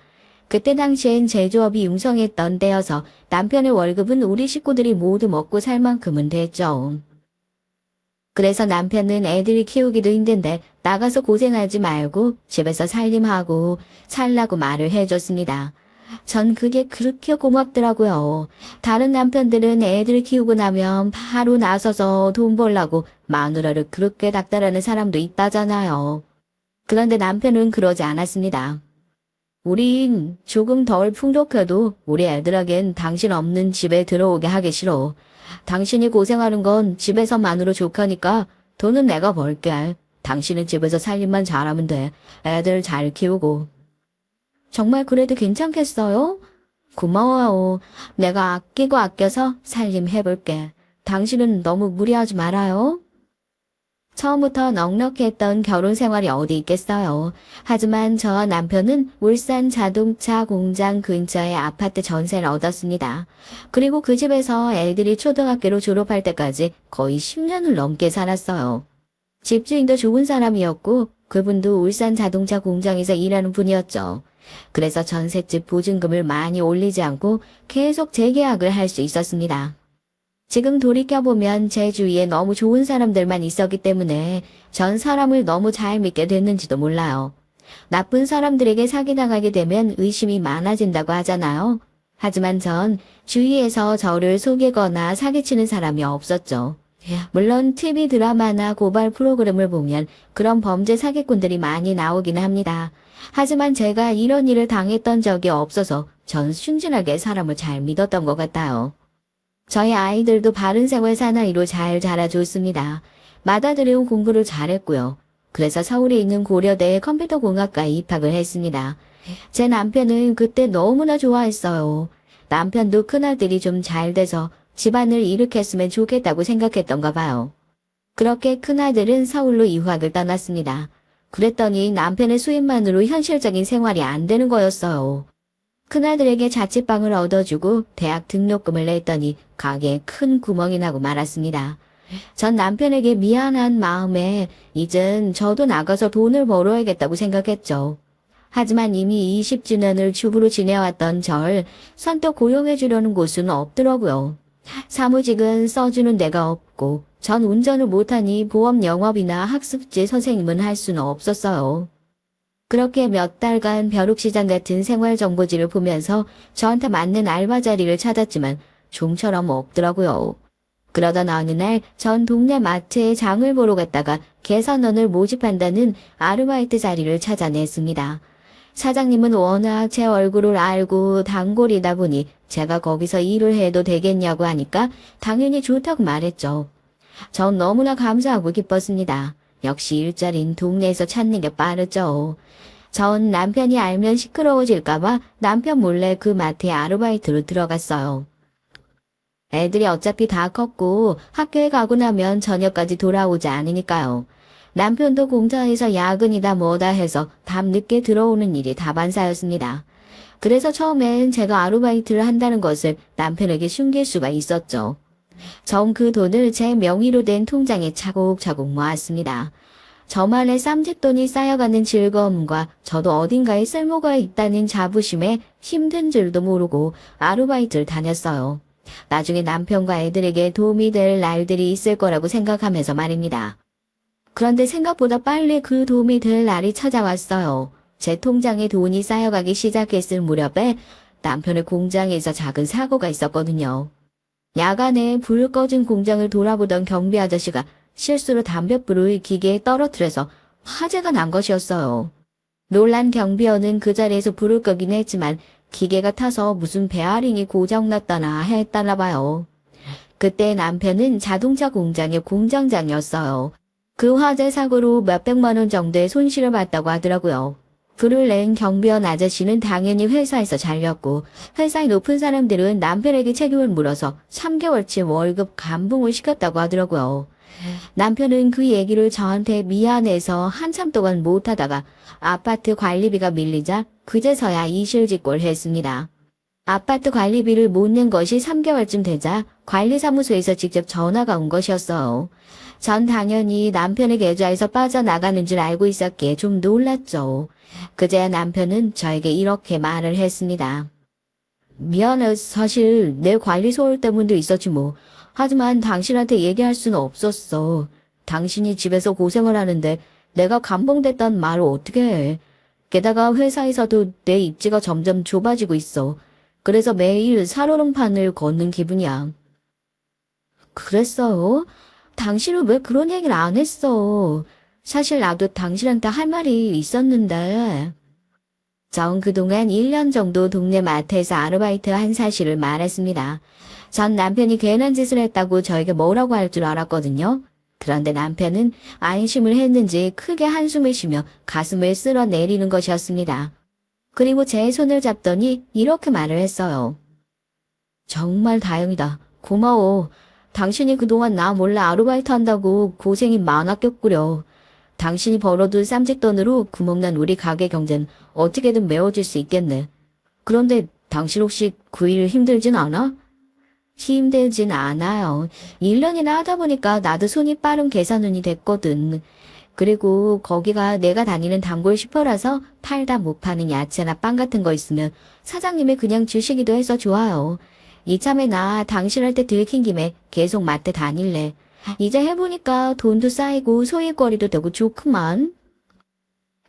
그때 당시엔 제조업이 융성했던 때여서 남편의 월급은 우리 식구들이 모두 먹고 살 만큼은 됐죠. 그래서 남편은 애들 키우기도 힘든데 나가서 고생하지 말고 집에서 살림하고 살라고 말을 해줬습니다. 전 그게 그렇게 고맙더라고요. 다른 남편들은 애들 키우고 나면 바로 나서서 돈 벌라고 마누라를 그렇게 닥달하는 사람도 있다잖아요. 그런데 남편은 그러지 않았습니다. 우린 조금 덜 풍족해도 우리 애들에겐 당신 없는 집에 들어오게 하기 싫어. 당신이 고생하는 건 집에서만으로 족하니까 돈은 내가 벌게. 당신은 집에서 살림만 잘하면 돼. 애들 잘 키우고. 정말 그래도 괜찮겠어요? 고마워요. 내가 아끼고 아껴서 살림해볼게. 당신은 너무 무리하지 말아요. 처음부터 넉넉했던 결혼 생활이 어디 있겠어요. 하지만 저와 남편은 울산 자동차 공장 근처에 아파트 전세를 얻었습니다. 그리고 그 집에서 애들이 초등학교로 졸업할 때까지 거의 10년을 넘게 살았어요. 집주인도 좋은 사람이었고 그분도 울산 자동차 공장에서 일하는 분이었죠. 그래서 전셋집 보증금을 많이 올리지 않고 계속 재계약을 할 수 있었습니다. 지금 돌이켜보면 제 주위에 너무 좋은 사람들만 있었기 때문에 전 사람을 너무 잘 믿게 됐는지도 몰라요. 나쁜 사람들에게 사기당하게 되면 의심이 많아진다고 하잖아요. 하지만 전 주위에서 저를 속이거나 사기치는 사람이 없었죠. 물론 TV 드라마나 고발 프로그램을 보면 그런 범죄 사기꾼들이 많이 나오긴 합니다. 하지만 제가 이런 일을 당했던 적이 없어서 전 순진하게 사람을 잘 믿었던 것 같아요. 저희 아이들도 바른 생활 사나이로 잘 자라줬습니다. 맏아들은 공부를 잘했고요. 그래서 서울에 있는 고려대 컴퓨터공학과에 입학을 했습니다. 제 남편은 그때 너무나 좋아했어요. 남편도 큰아들이 좀 잘 돼서 집안을 일으켰으면 좋겠다고 생각했던가 봐요. 그렇게 큰아들은 서울로 유학을 떠났습니다. 그랬더니 남편의 수입만으로 현실적인 생활이 안 되는 거였어요. 큰아들에게 자취방을 얻어주고 대학 등록금을 냈더니 가게에 큰 구멍이 나고 말았습니다. 전 남편에게 미안한 마음에 이젠 저도 나가서 돈을 벌어야겠다고 생각했죠. 하지만 이미 20주년을 주부로 지내왔던 절 선뜻 고용해주려는 곳은 없더라고요. 사무직은 써주는 데가 없고 전 운전을 못하니 보험 영업이나 학습지 선생님은 할 수는 없었어요. 그렇게 몇 달간 벼룩시장 같은 생활정보지를 보면서 저한테 맞는 알바 자리를 찾았지만 좀처럼 없더라고요. 그러던 어느 날 전 동네 마트에 장을 보러 갔다가 계산원을 모집한다는 아르바이트 자리를 찾아냈습니다. 사장님은 워낙 제 얼굴을 알고 단골이다 보니 제가 거기서 일을 해도 되겠냐고 하니까 당연히 좋다고 말했죠. 전 너무나 감사하고 기뻤습니다. 역시 일자리는 동네에서 찾는 게 빠르죠. 전 남편이 알면 시끄러워질까봐 남편 몰래 그 마트에 아르바이트로 들어갔어요. 애들이 어차피 다 컸고 학교에 가고 나면 저녁까지 돌아오지 않으니까요. 남편도 공장에서 야근이다 뭐다 해서 밤늦게 들어오는 일이 다반사였습니다. 그래서 처음엔 제가 아르바이트를 한다는 것을 남편에게 숨길 수가 있었죠. 전 그 돈을 제 명의로 된 통장에 차곡차곡 모았습니다. 저만의 쌈짓돈이 쌓여가는 즐거움과 저도 어딘가에 쓸모가 있다는 자부심에 힘든 줄도 모르고 아르바이트를 다녔어요. 나중에 남편과 애들에게 도움이 될 날들이 있을 거라고 생각하면서 말입니다. 그런데 생각보다 빨리 그 도움이 될 날이 찾아왔어요. 제 통장에 돈이 쌓여가기 시작했을 무렵에 남편의 공장에서 작은 사고가 있었거든요. 야간에 불 꺼진 공장을 돌아보던 경비 아저씨가 실수로 담뱃불을 기계에 떨어뜨려서 화재가 난 것이었어요. 놀란 경비원은 그 자리에서 불을 끄긴 했지만 기계가 타서 무슨 베어링이 고장났다나 했다나 봐요. 그때 남편은 자동차 공장의 공장장이었어요. 그 화재 사고로 몇백만 원 정도의 손실을 봤다고 하더라고요. 불을 낸 경비원 아저씨는 당연히 회사에서 잘렸고 회사의 높은 사람들은 남편에게 책임을 물어서 3개월치 월급 감봉을 시켰다고 하더라고요. 남편은 그 얘기를 저한테 미안해서 한참 동안 못하다가 아파트 관리비가 밀리자 그제서야 이실직고를 했습니다. 아파트 관리비를 못 낸 것이 3개월쯤 되자 관리사무소에서 직접 전화가 온 것이었어요. 전 당연히 남편의 계좌에서 빠져나가는 줄 알고 있었기에 좀 놀랐죠. 그제야 남편은 저에게 이렇게 말을 했습니다. 미안해. 사실 내 관리 소홀 때문도 있었지 뭐. 하지만 당신한테 얘기할 수는 없었어. 당신이 집에서 고생을 하는데 내가 감봉됐단 말을 어떻게 해. 게다가 회사에서도 내 입지가 점점 좁아지고 있어. 그래서 매일 살얼음판을 걷는 기분이야. 그랬어요? 당신은 왜 그런 얘기를 안 했어? 사실 나도 당신한테 할 말이 있었는데. 전 그동안 1년 정도 동네 마트에서 아르바이트한 사실을 말했습니다. 전 남편이 괜한 짓을 했다고 저에게 뭐라고 할 줄 알았거든요. 그런데 남편은 안심을 했는지 크게 한숨을 쉬며 가슴을 쓸어내리는 것이었습니다. 그리고 제 손을 잡더니 이렇게 말을 했어요. 정말 다행이다. 고마워. 당신이 그동안 나 몰래 아르바이트 한다고 고생이 많았겠구려. 당신이 벌어둔 쌈짓돈으로 구멍난 우리 가게 경제는 어떻게든 메워줄 수 있겠네. 그런데 당신 혹시 그 일 힘들진 않아? 힘들진 않아요. 1년이나 하다 보니까 나도 손이 빠른 계산운이 됐거든. 그리고 거기가 내가 다니는 단골 슈퍼라서 팔다 못 파는 야채나 빵 같은 거 있으면 사장님이 그냥 주시기도 해서 좋아요. 이참에 나 당신한테 들킨 김에 계속 마트 다닐래. 이제 해보니까 돈도 쌓이고 소일거리도 되고 좋구만.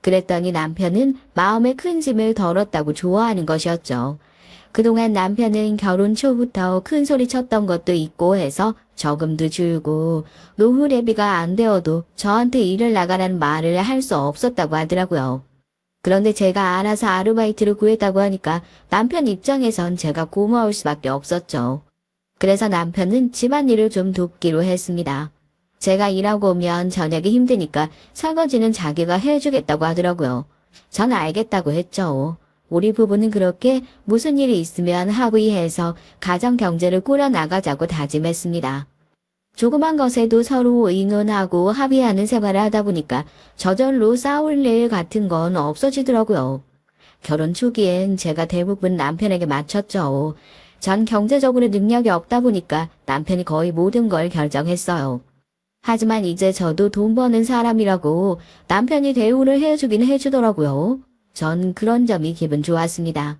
그랬더니 남편은 마음의 큰 짐을 덜었다고 좋아하는 것이었죠. 그동안 남편은 결혼 초부터 큰 소리 쳤던 것도 있고 해서 저금도 줄고 노후 대비가 안 되어도 저한테 일을 나가라는 말을 할 수 없었다고 하더라고요. 그런데 제가 알아서 아르바이트를 구했다고 하니까 남편 입장에선 제가 고마울 수밖에 없었죠. 그래서 남편은 집안일을 좀 돕기로 했습니다. 제가 일하고 오면 저녁에 힘드니까 설거지는 자기가 해주겠다고 하더라고요. 전 알겠다고 했죠. 우리 부부는 그렇게 무슨 일이 있으면 합의해서 가정 경제를 꾸려나가자고 다짐했습니다. 조그만 것에도 서로 의논하고 합의하는 생활을 하다 보니까 저절로 싸울 일 같은 건 없어지더라고요. 결혼 초기엔 제가 대부분 남편에게 맡겼죠. 전 경제적으로 능력이 없다 보니까 남편이 거의 모든 걸 결정했어요. 하지만 이제 저도 돈 버는 사람이라고 남편이 대우를 해주긴 해주더라고요. 전 그런 점이 기분 좋았습니다.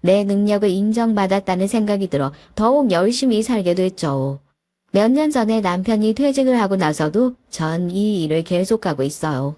내 능력을 인정받았다는 생각이 들어 더욱 열심히 살게 됐죠. 몇 년 전에 남편이 퇴직을 하고 나서도 전 이 일을 계속하고 있어요.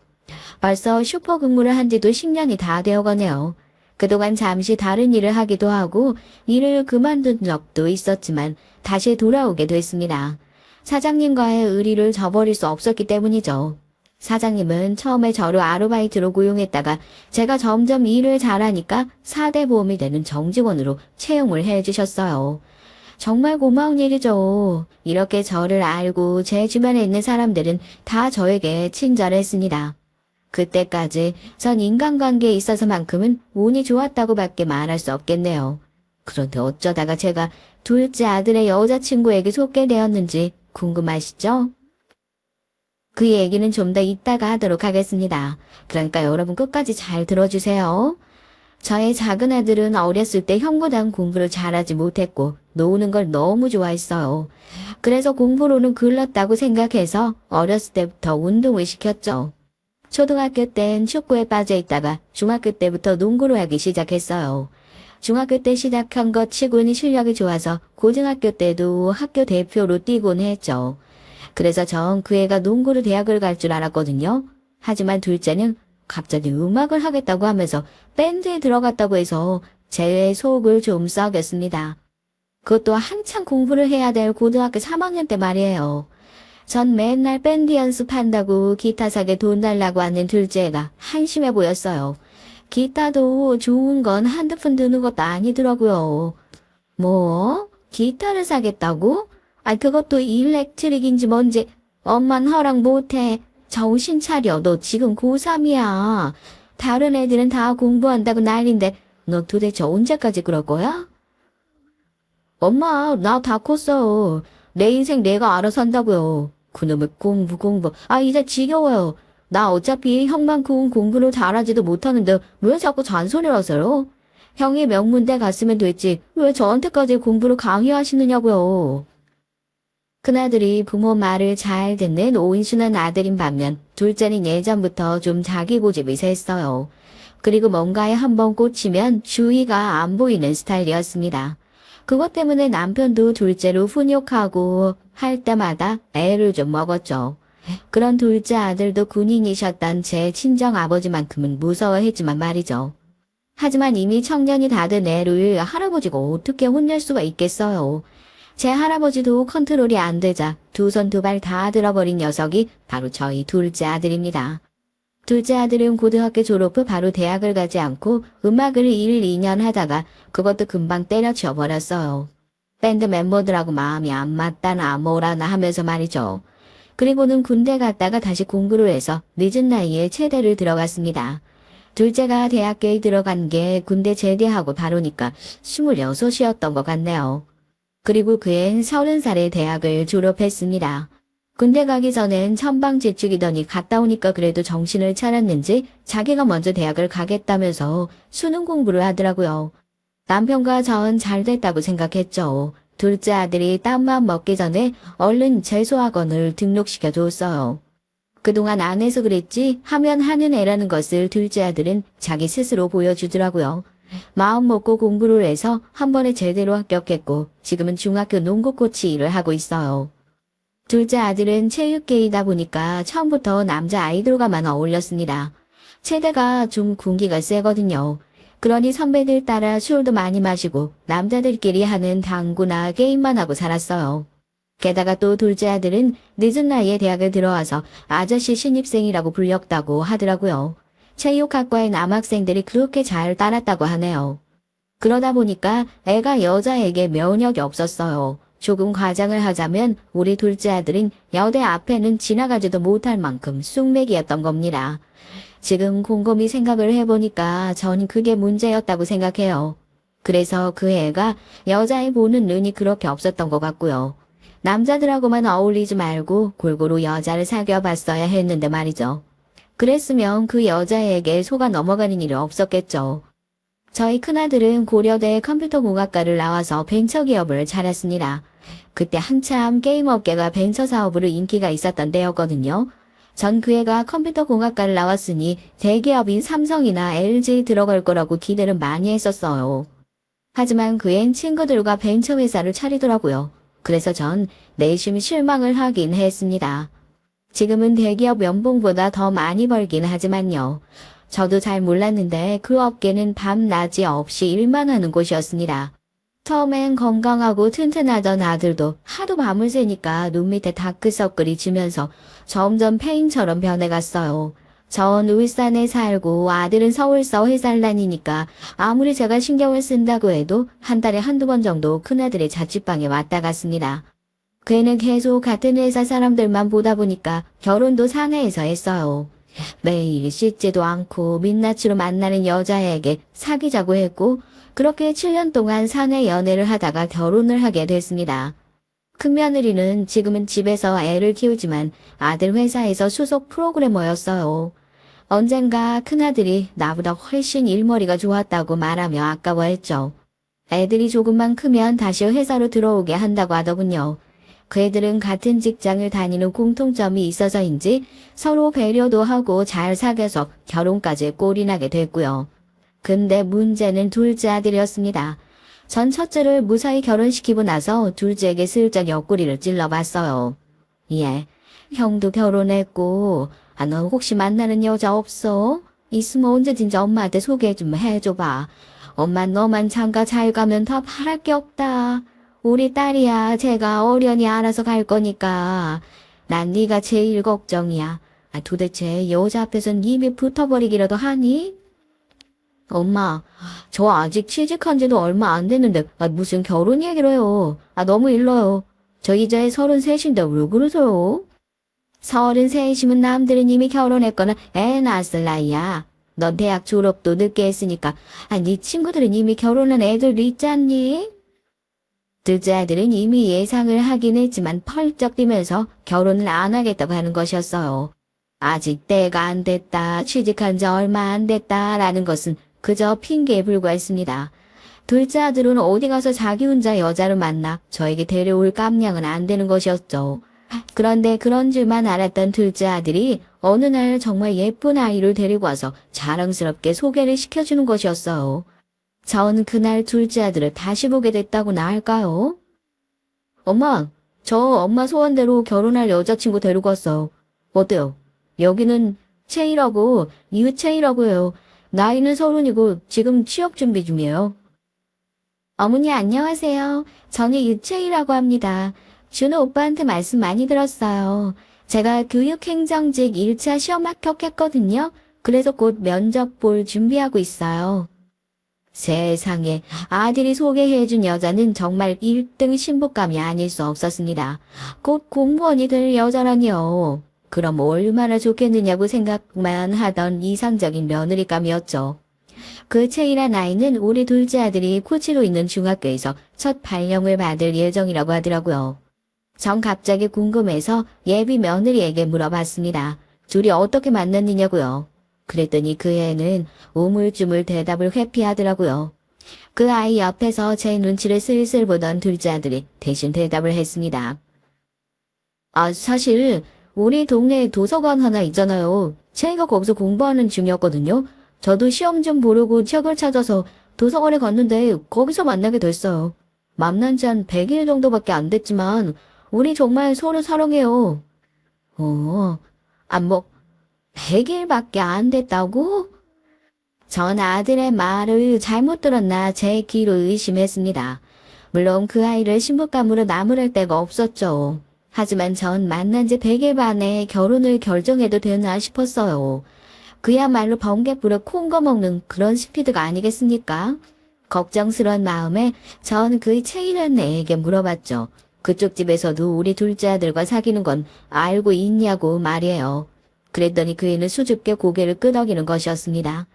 벌써 슈퍼 근무를 한 지도 10년이 다 되어가네요. 그동안 잠시 다른 일을 하기도 하고 일을 그만둔 적도 있었지만 다시 돌아오게 됐습니다. 사장님과의 의리를 저버릴 수 없었기 때문이죠. 사장님은 처음에 저를 아르바이트로 고용했다가 제가 점점 일을 잘하니까 4대 보험이 되는 정직원으로 채용을 해주셨어요. 정말 고마운 일이죠. 이렇게 저를 알고 제 주변에 있는 사람들은 다 저에게 친절했습니다. 그때까지 전 인간관계에 있어서만큼은 운이 좋았다고 밖에 말할 수 없겠네요. 그런데 어쩌다가 제가 둘째 아들의 여자친구에게 속게 되었는지 궁금하시죠? 그 얘기는 좀 더 이따가 하도록 하겠습니다. 그러니까 여러분 끝까지 잘 들어주세요. 저의 작은 아들은 어렸을 때 형보단 공부를 잘하지 못했고 노는 걸 너무 좋아했어요. 그래서 공부로는 글렀다고 생각해서 어렸을 때부터 운동을 시켰죠. 초등학교 땐 축구에 빠져 있다가 중학교 때부터 농구를 하기 시작했어요. 중학교 때 시작한 것 치고는 실력이 좋아서 고등학교 때도 학교 대표로 뛰곤 했죠. 그래서 전 그 애가 농구로 대학을 갈 줄 알았거든요. 하지만 둘째는 갑자기 음악을 하겠다고 하면서 밴드에 들어갔다고 해서 제 속을 좀 썩였습니다. 그것도 한창 공부를 해야 될 고등학교 3학년 때 말이에요. 전 맨날 밴드 연습한다고 기타 사게 돈 달라고 하는 둘째가 한심해 보였어요. 기타도 좋은 건 한두 푼 드는 것도 아니더라고요. 뭐? 기타를 사겠다고? 그것도 일렉트릭인지 뭔지. 엄만 허락 못해. 정신 차려. 너 지금 고3이야. 다른 애들은 다 공부한다고 난린데 너 도대체 언제까지 그럴 거야? 엄마, 나 다 컸어. 내 인생 내가 알아서 한다고요. 그놈의 공부. 이제 지겨워요. 나 어차피 형만큼 공부를 잘하지도 못하는데 왜 자꾸 잔소리를 하세요? 형이 명문대 갔으면 됐지 왜 저한테까지 공부를 강요하시느냐고요. 큰아들이 부모 말을 잘 듣는 온순한 아들인 반면 둘째는 예전부터 좀 자기 고집이 셌어요. 그리고 뭔가에 한번 꽂히면 주의가 안 보이는 스타일이었습니다. 그것 때문에 남편도 둘째로 훈육하고 할 때마다 애를 좀 먹었죠. 그런 둘째 아들도 군인이셨던 제 친정 아버지만큼은 무서워했지만 말이죠. 하지만 이미 청년이 다 된 애를 할아버지가 어떻게 혼낼 수가 있겠어요. 제 할아버지도 컨트롤이 안 되자 두 손 두 발 다 들어버린 녀석이 바로 저희 둘째 아들입니다. 둘째 아들은 고등학교 졸업 후 바로 대학을 가지 않고 음악을 1, 2년 하다가 그것도 금방 때려치워 버렸어요. 밴드 멤버들하고 마음이 안 맞다나 뭐라나 하면서 말이죠. 그리고는 군대 갔다가 다시 공부를 해서 늦은 나이에 체대를 들어갔습니다. 둘째가 대학교에 들어간 게 군대 제대하고 바로니까 26이었던 것 같네요. 그리고 그 애는 30살에 대학을 졸업했습니다. 군대 가기 전엔 천방지축이더니 갔다 오니까 그래도 정신을 차렸는지 자기가 먼저 대학을 가겠다면서 수능 공부를 하더라고요. 남편과 전 잘 됐다고 생각했죠. 둘째 아들이 땀만 먹기 전에 얼른 재수학원을 등록시켜 줬어요. 그동안 안 해서 그랬지 하면 하는 애라는 것을 둘째 아들은 자기 스스로 보여주더라고요. 마음 먹고 공부를 해서 한 번에 제대로 합격했고 지금은 중학교 농구 코치 일을 하고 있어요. 둘째 아들은 체육계이다 보니까 처음부터 남자 아이돌과만 어울렸습니다. 체대가 좀 군기가 세거든요. 그러니 선배들 따라 술도 많이 마시고 남자들끼리 하는 당구나 게임만 하고 살았어요. 게다가 또 둘째 아들은 늦은 나이에 대학을 들어와서 아저씨 신입생이라고 불렸다고 하더라고요. 체육학과의 남학생들이 그렇게 잘 따랐다고 하네요. 그러다 보니까 애가 여자에게 면역이 없었어요. 조금 과장을 하자면 우리 둘째 아들은 여대 앞에는 지나가지도 못할 만큼 쑥맥이었던 겁니다. 지금 곰곰이 생각을 해보니까 전 그게 문제였다고 생각해요. 그래서 그 애가 여자애 보는 눈이 그렇게 없었던 것 같고요. 남자들하고만 어울리지 말고 골고루 여자를 사귀어봤어야 했는데 말이죠. 그랬으면 그 여자에게 속아 넘어가는 일이 없었겠죠. 저희 큰아들은 고려대 컴퓨터공학과를 나와서 벤처기업을 차렸습니다. 그때 한참 게임 업계가 벤처 사업으로 인기가 있었던 때였거든요. 전 그 애가 컴퓨터공학과를 나왔으니 대기업인 삼성이나 LG 들어갈 거라고 기대를 많이 했었어요. 하지만 그 앤 친구들과 벤처 회사를 차리더라고요. 그래서 전 내심 실망을 하긴 했습니다. 지금은 대기업 연봉보다 더 많이 벌긴 하지만요. 저도 잘 몰랐는데 그 업계는 밤낮이 없이 일만 하는 곳이었습니다. 처음엔 건강하고 튼튼하던 아들도 하도 밤을 새니까 눈 밑에 다크서클이 지면서 점점 폐인처럼 변해갔어요. 전 울산에 살고 아들은 서울서 회사를 다니니까 아무리 제가 신경을 쓴다고 해도 한 달에 한두 번 정도 큰아들의 자취방에 왔다 갔습니다. 그 애는 계속 같은 회사 사람들만 보다 보니까 결혼도 사내에서 했어요. 매일 씻지도 않고 민낯으로 만나는 여자에게 사귀자고 했고 그렇게 7년 동안 사내 연애를 하다가 결혼을 하게 됐습니다. 큰며느리는 지금은 집에서 애를 키우지만 아들 회사에서 수석 프로그래머였어요. 언젠가 큰아들이 나보다 훨씬 일머리가 좋았다고 말하며 아까워했죠. 애들이 조금만 크면 다시 회사로 들어오게 한다고 하더군요. 그 애들은 같은 직장을 다니는 공통점이 있어서인지 서로 배려도 하고 잘 사귀어서 결혼까지 꼴이 나게 됐고요. 근데 문제는 둘째 아들이었습니다. 전 첫째를 무사히 결혼시키고 나서 둘째에게 슬쩍 옆구리를 찔러봤어요. 예, 형도 결혼했고 너 혹시 만나는 여자 없어? 있으면 언제든지 엄마한테 소개 좀 해줘봐. 엄마 너만 장가 잘 가면 더 바랄 게 없다. 우리 딸이야. 제가 어련히 알아서 갈 거니까. 난 네가 제일 걱정이야. 도대체 여자 앞에선 입이 붙어버리기라도 하니? 엄마, 저 아직 취직한 지도 얼마 안 됐는데 무슨 결혼 얘기를 해요. 너무 일러요. 저 이제 33인데 왜 그러세요? 33이면 남들은 이미 결혼했거나 애 낳았을 나이야. 넌 대학 졸업도 늦게 했으니까 네 친구들은 이미 결혼한 애들도 있지 않니? 둘째 아들은 이미 예상을 하긴 했지만 펄쩍 뛰면서 결혼을 안 하겠다고 하는 것이었어요. 아직 때가 안 됐다, 취직한 지 얼마 안 됐다라는 것은 그저 핑계에 불과했습니다. 둘째 아들은 어디 가서 자기 혼자 여자를 만나 저에게 데려올 깜냥은 안 되는 것이었죠. 그런데 그런 줄만 알았던 둘째 아들이 어느 날 정말 예쁜 아이를 데리고 와서 자랑스럽게 소개를 시켜주는 것이었어요. 전 그날 둘째 아들을 다시 보게 됐다고나 할까요? 엄마, 저 엄마 소원대로 결혼할 여자친구 데리고 왔어요. 어때요? 여기는 채이라고, 이웃채이라고 해요. 나이는 30이고 지금 취업 준비 중이에요. 어머니 안녕하세요. 저는 이채이라고 합니다. 준호 오빠한테 말씀 많이 들었어요. 제가 교육행정직 1차 시험 합격했거든요. 그래서 곧 면접 볼 준비하고 있어요. 세상에 아들이 소개해준 여자는 정말 1등 신부감이 아닐 수 없었습니다. 곧 공무원이 될 여자라니요. 그럼 얼마나 좋겠느냐고 생각만 하던 이상적인 며느리감이었죠. 그 채이란 아이는 우리 둘째 아들이 코치로 있는 중학교에서 첫 발령을 받을 예정이라고 하더라고요. 전 갑자기 궁금해서 예비 며느리에게 물어봤습니다. 둘이 어떻게 만났느냐고요. 그랬더니 그 애는 우물쭈물 대답을 회피하더라고요. 그 아이 옆에서 제 눈치를 슬슬 보던 둘째 아들이 대신 대답을 했습니다. 아, 사실 우리 동네에 도서관 하나 있잖아요. 채이가 거기서 공부하는 중이었거든요. 저도 시험 좀 보려고 책을 찾아서 도서관에 갔는데 거기서 만나게 됐어요. 만난 지 한 100일 정도밖에 안 됐지만 우리 정말 서로 사랑해요. 뭐 100일밖에 안 됐다고? 전 아들의 말을 잘못 들었나 제 귀로 의심했습니다. 물론 그 아이를 신부감으로 나무랄 데가 없었죠. 하지만 전 만난 지 100일 만에 결혼을 결정해도 되나 싶었어요. 그야말로 번개불에 콩거 먹는 그런 스피드가 아니겠습니까? 걱정스러운 마음에 전 그 채이라는 애에게 물어봤죠. 그쪽 집에서도 우리 둘째 아들과 사귀는 건 알고 있냐고 말이에요. 그랬더니 그 애는 수줍게 고개를 끄덕이는 것이었습니다.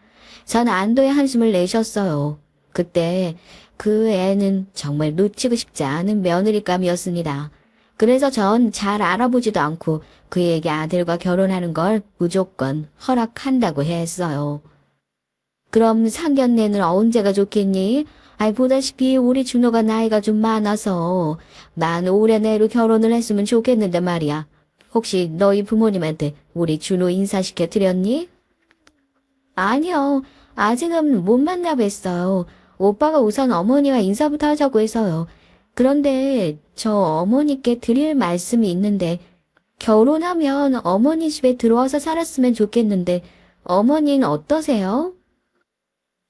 전 안도의 한숨을 내셨어요. 그때 그 애는 정말 놓치고 싶지 않은 며느리감이었습니다. 그래서 전 잘 알아보지도 않고 그에게 아들과 결혼하는 걸 무조건 허락한다고 했어요. 그럼 상견례는 언제가 좋겠니? 보다시피 우리 준호가 나이가 좀 많아서 난 올해 내로 결혼을 했으면 좋겠는데 말이야. 혹시 너희 부모님한테 우리 준호 인사시켜 드렸니? 아니요. 아직은 못 만나 뵀어요. 오빠가 우선 어머니와 인사부터 하자고 해서요. 그런데 저 어머니께 드릴 말씀이 있는데 결혼하면 어머니 집에 들어와서 살았으면 좋겠는데 어머니는 어떠세요?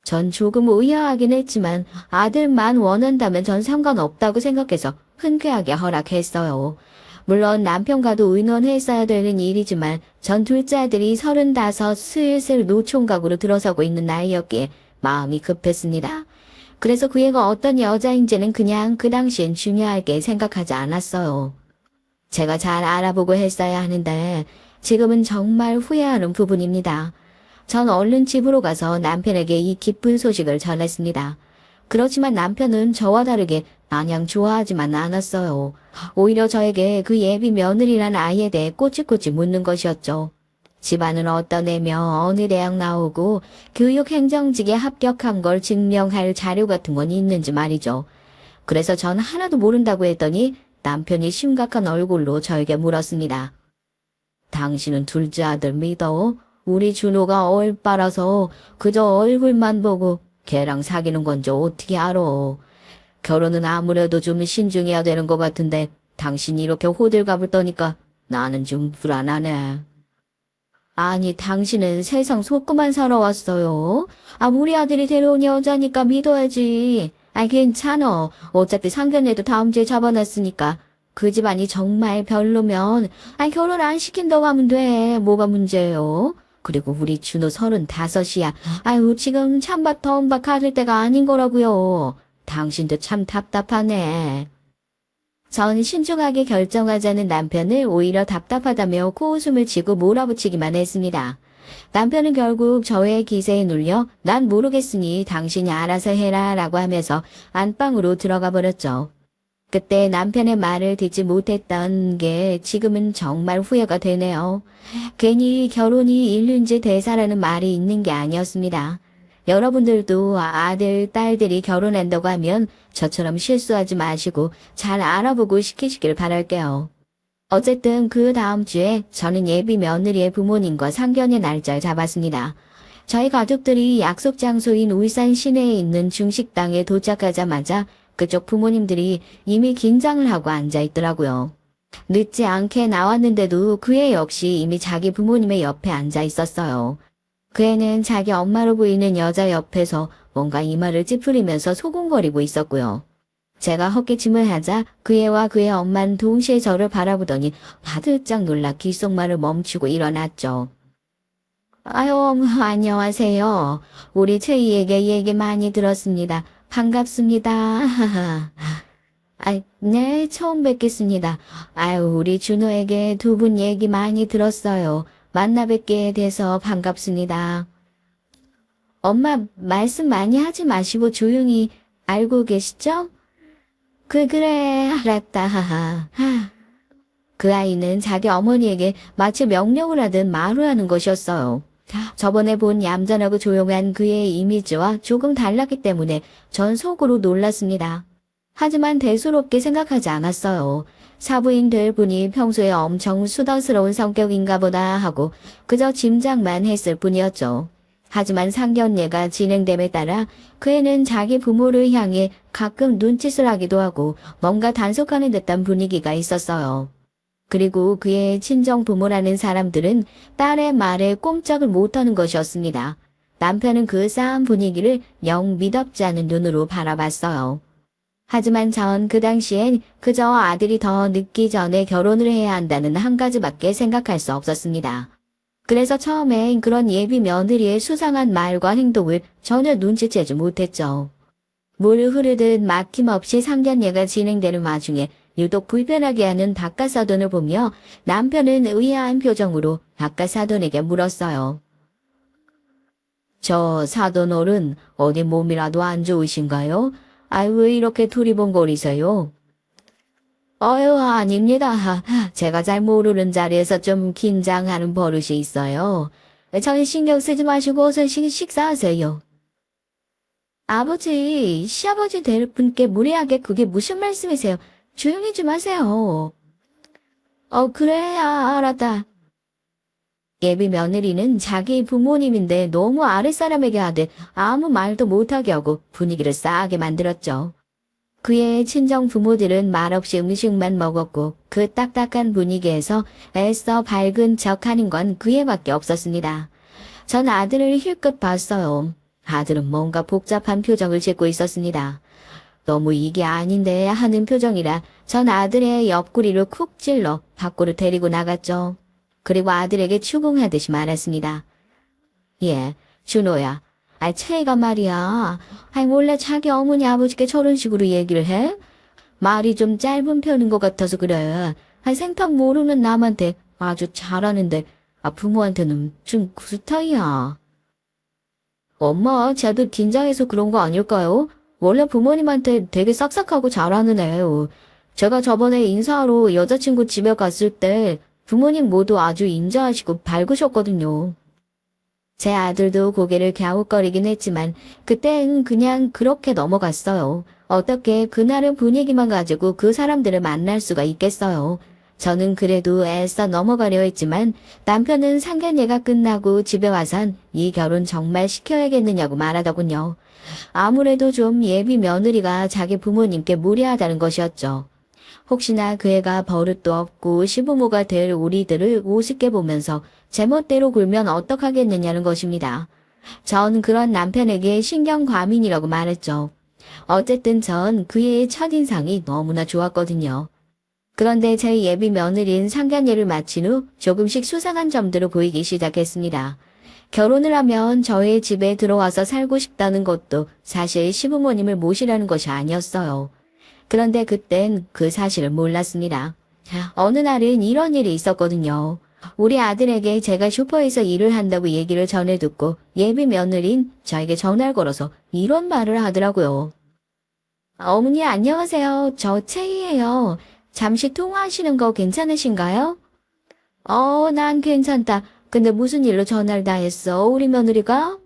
전 조금 의아하긴 했지만 아들만 원한다면 전 상관없다고 생각해서 흔쾌하게 허락했어요. 물론 남편과도 의논했어야 되는 일이지만 전 둘째 아들이 35 슬슬 노총각으로 들어서고 있는 나이였기에 마음이 급했습니다. 그래서 그 애가 어떤 여자인지는 그냥 그 당시엔 중요하게 생각하지 않았어요. 제가 잘 알아보고 했어야 하는데 지금은 정말 후회하는 부분입니다. 전 얼른 집으로 가서 남편에게 이 기쁜 소식을 전했습니다. 그렇지만 남편은 저와 다르게 마냥 좋아하지만 않았어요. 오히려 저에게 그 예비 며느리란 아이에 대해 꼬치꼬치 묻는 것이었죠. 집안은 어떤 애며 어느 대학 나오고 교육행정직에 합격한 걸 증명할 자료 같은 건 있는지 말이죠. 그래서 전 하나도 모른다고 했더니 남편이 심각한 얼굴로 저에게 물었습니다. 당신은 둘째 아들 믿어? 우리 준호가 얼빠라서 그저 얼굴만 보고 걔랑 사귀는 건지 어떻게 알아? 결혼은 아무래도 좀 신중해야 되는 것 같은데 당신이 이렇게 호들갑을 떠니까 나는 좀 불안하네. 아니 당신은 세상 속고만 살아왔어요. 우리 아들이 데려온 여자니까 믿어야지. 괜찮아. 어차피 상견례도 다음 주에 잡아놨으니까. 그 집안이 정말 별로면 결혼 안 시킨다고 하면 돼. 뭐가 문제예요? 그리고 우리 준호 35이야. 지금 찬밥 더운밥 가질 때가 아닌 거라고요. 당신도 참 답답하네. 전 신중하게 결정하자는 남편을 오히려 답답하다며 코웃음을 치고 몰아붙이기만 했습니다. 남편은 결국 저의 기세에 눌려 난 모르겠으니 당신이 알아서 해라 라고 하면서 안방으로 들어가 버렸죠. 그때 남편의 말을 듣지 못했던 게 지금은 정말 후회가 되네요. 괜히 결혼이 일륜지 대사라는 말이 있는 게 아니었습니다. 여러분들도 아들, 딸들이 결혼한다고 하면 저처럼 실수하지 마시고 잘 알아보고 시키시길 바랄게요. 어쨌든 그 다음 주에 저는 예비 며느리의 부모님과 상견례 날짜를 잡았습니다. 저희 가족들이 약속 장소인 울산 시내에 있는 중식당에 도착하자마자 그쪽 부모님들이 이미 긴장을 하고 앉아있더라고요. 늦지 않게 나왔는데도 그 애 역시 이미 자기 부모님의 옆에 앉아 있었어요. 그 애는 자기 엄마로 보이는 여자 옆에서 뭔가 이마를 찌푸리면서 소곤거리고 있었고요. 제가 헛기침을 하자 그 애와 그의 엄마는 동시에 저를 바라보더니 바들짝 놀라 귓속말을 멈추고 일어났죠. 아유, 안녕하세요. 우리 최희에게 얘기 많이 들었습니다. 반갑습니다. 네, 처음 뵙겠습니다. 아유, 우리 준호에게 두 분 얘기 많이 들었어요. 만나 뵙게 돼서 반갑습니다. 엄마, 말씀 많이 하지 마시고 조용히 알고 계시죠? 그래, 알았다. 그 아이는 자기 어머니에게 마치 명령을 하듯 말을 하는 것이었어요. 저번에 본 얌전하고 조용한 그의 이미지와 조금 달랐기 때문에 전 속으로 놀랐습니다. 하지만 대수롭게 생각하지 않았어요. 사부인 될 분이 평소에 엄청 수다스러운 성격인가 보다 하고 그저 짐작만 했을 뿐이었죠. 하지만 상견례가 진행됨에 따라 그 애는 자기 부모를 향해 가끔 눈짓을 하기도 하고 뭔가 단속하는 듯한 분위기가 있었어요. 그리고 그의 친정 부모라는 사람들은 딸의 말에 꼼짝을 못하는 것이었습니다. 남편은 그 싸한 분위기를 영 미덥지 않은 눈으로 바라봤어요. 하지만 전 그 당시엔 그저 아들이 더 늦기 전에 결혼을 해야 한다는 한 가지밖에 생각할 수 없었습니다. 그래서 처음엔 그런 예비 며느리의 수상한 말과 행동을 전혀 눈치채지 못했죠. 물 흐르듯 막힘없이 상견례가 진행되는 와중에 유독 불편하게 하는 바깥사돈을 보며 남편은 의아한 표정으로 바깥사돈에게 물었어요. 저 사돈어른 어디 몸이라도 안 좋으신가요? 왜 이렇게 두리번거리세요? 아닙니다. 제가 잘 모르는 자리에서 좀 긴장하는 버릇이 있어요. 저희 신경 쓰지 마시고 어서 식사하세요. 아버지, 시아버지 될 분께 무례하게 그게 무슨 말씀이세요? 조용히 좀 하세요. 그래, 알았다. 예비 며느리는 자기 부모님인데 너무 아랫사람에게 하듯 아무 말도 못하게 하고 분위기를 싸하게 만들었죠. 그의 친정 부모들은 말없이 음식만 먹었고 그 딱딱한 분위기에서 애써 밝은 척하는 건 그 애밖에 없었습니다. 전 아들을 힐끗 봤어요. 아들은 뭔가 복잡한 표정을 짓고 있었습니다. 너무 이게 아닌데 하는 표정이라 전 아들의 옆구리를 쿡 찔러 밖으로 데리고 나갔죠. 그리고 아들에게 추궁하듯이 말했습니다. 예, 준호야. 채이가 말이야. 원래 자기 어머니 아버지께 저런 식으로 얘기를 해? 말이 좀 짧은 편인 것 같아서 그래. 생판 모르는 남한테 아주 잘하는데 부모한테는 좀 구스타이야. 엄마, 쟤도 긴장해서 그런 거 아닐까요? 원래 부모님한테 되게 싹싹하고 잘하는 애예요. 제가 저번에 인사하러 여자친구 집에 갔을 때 부모님 모두 아주 인자하시고 밝으셨거든요. 제 아들도 고개를 갸웃거리긴 했지만 그땐 그냥 그렇게 넘어갔어요. 어떻게 그날은 분위기만 가지고 그 사람들을 만날 수가 있겠어요. 저는 그래도 애써 넘어가려 했지만 남편은 상견례가 끝나고 집에 와선 이 결혼 정말 시켜야겠느냐고 말하더군요. 아무래도 좀 예비 며느리가 자기 부모님께 무례하다는 것이었죠. 혹시나 그 애가 버릇도 없고 시부모가 될 우리들을 우습게 보면서 제멋대로 굴면 어떡하겠느냐는 것입니다. 전 그런 남편에게 신경과민이라고 말했죠. 어쨌든 전 그의 첫인상이 너무나 좋았거든요. 그런데 제 예비 며느리는 상견례를 마친 후 조금씩 수상한 점들을 보이기 시작했습니다. 결혼을 하면 저의 집에 들어와서 살고 싶다는 것도 사실 시부모님을 모시라는 것이 아니었어요. 그런데 그땐 그 사실을 몰랐습니다. 어느 날은 이런 일이 있었거든요. 우리 아들에게 제가 슈퍼에서 일을 한다고 얘기를 전해 듣고 예비 며느린 저에게 전화를 걸어서 이런 말을 하더라고요. 어머니 안녕하세요. 저 채희예요. 잠시 통화하시는 거 괜찮으신가요? 난 괜찮다. 근데 무슨 일로 전화를 다 했어, 우리 며느리가?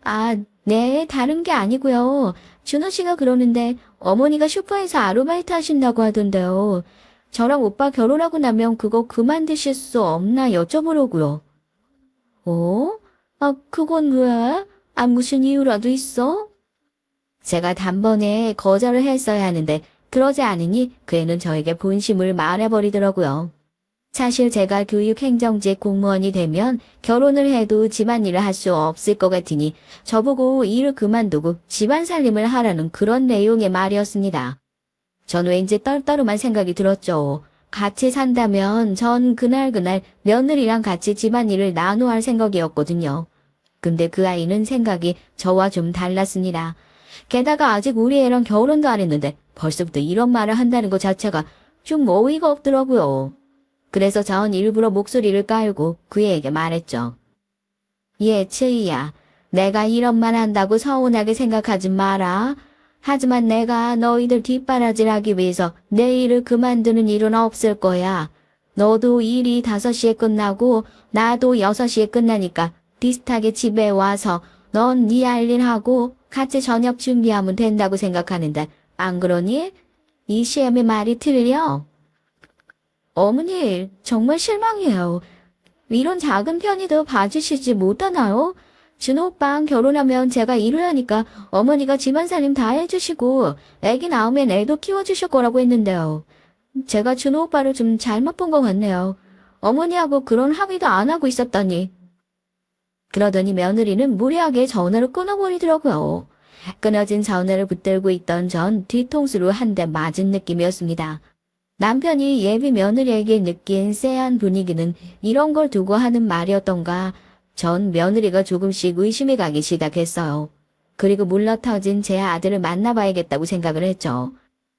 아, 네, 다른 게 아니고요. 준호 씨가 그러는데 어머니가 슈퍼에서 아르바이트 하신다고 하던데요. 저랑 오빠 결혼하고 나면 그거 그만두실 수 없나 여쭤보려고요. 어? 아, 그건 왜? 아, 무슨 이유라도 있어? 제가 단번에 거절을 했어야 하는데 그러지 않으니 그 애는 저에게 본심을 말해버리더라고요. 사실 제가 교육행정직 공무원이 되면 결혼을 해도 집안일을 할 수 없을 것 같으니 저보고 일을 그만두고 집안 살림을 하라는 그런 내용의 말이었습니다. 전 왠지 떨떠름한 생각이 들었죠. 같이 산다면 전 그날 며느리랑 같이 집안일을 나눠 할 생각이었거든요. 근데 그 아이는 생각이 저와 좀 달랐습니다. 게다가 아직 우리 애랑 결혼도 안 했는데 벌써부터 이런 말을 한다는 것 자체가 좀 어이가 없더라고요. 그래서 전 일부러 목소리를 깔고 그애에게 말했죠. 예, 츠이야. 내가 이런 말 한다고 서운하게 생각하지 마라. 하지만 내가 너희들 뒷바라지하기 위해서 내 일을 그만두는 일은 없을 거야. 너도 일이 5시에 끝나고 나도 6시에 끝나니까 비슷하게 집에 와서 넌 네 할 일 하고 같이 저녁 준비하면 된다고 생각하는데 안 그러니? 이 시엠의 말이 틀려? 어머니, 정말 실망해요. 이런 작은 편의도 봐주시지 못하나요? 준호 오빠랑 결혼하면 제가 일을 하니까 어머니가 집안살림 다 해주시고 애기 낳으면 애도 키워주실 거라고 했는데요. 제가 준호 오빠를 좀 잘못 본 것 같네요. 어머니하고 그런 합의도 안 하고 있었더니. 그러더니 며느리는 무리하게 전화를 끊어버리더라고요. 끊어진 전화를 붙들고 있던 전 뒤통수로 한 대 맞은 느낌이었습니다. 남편이 예비 며느리에게 느낀 쎄한 분위기는 이런 걸 두고 하는 말이었던가. 전 며느리가 조금씩 의심이 가기 시작했어요. 그리고 물러터진 제 아들을 만나봐야겠다고 생각을 했죠.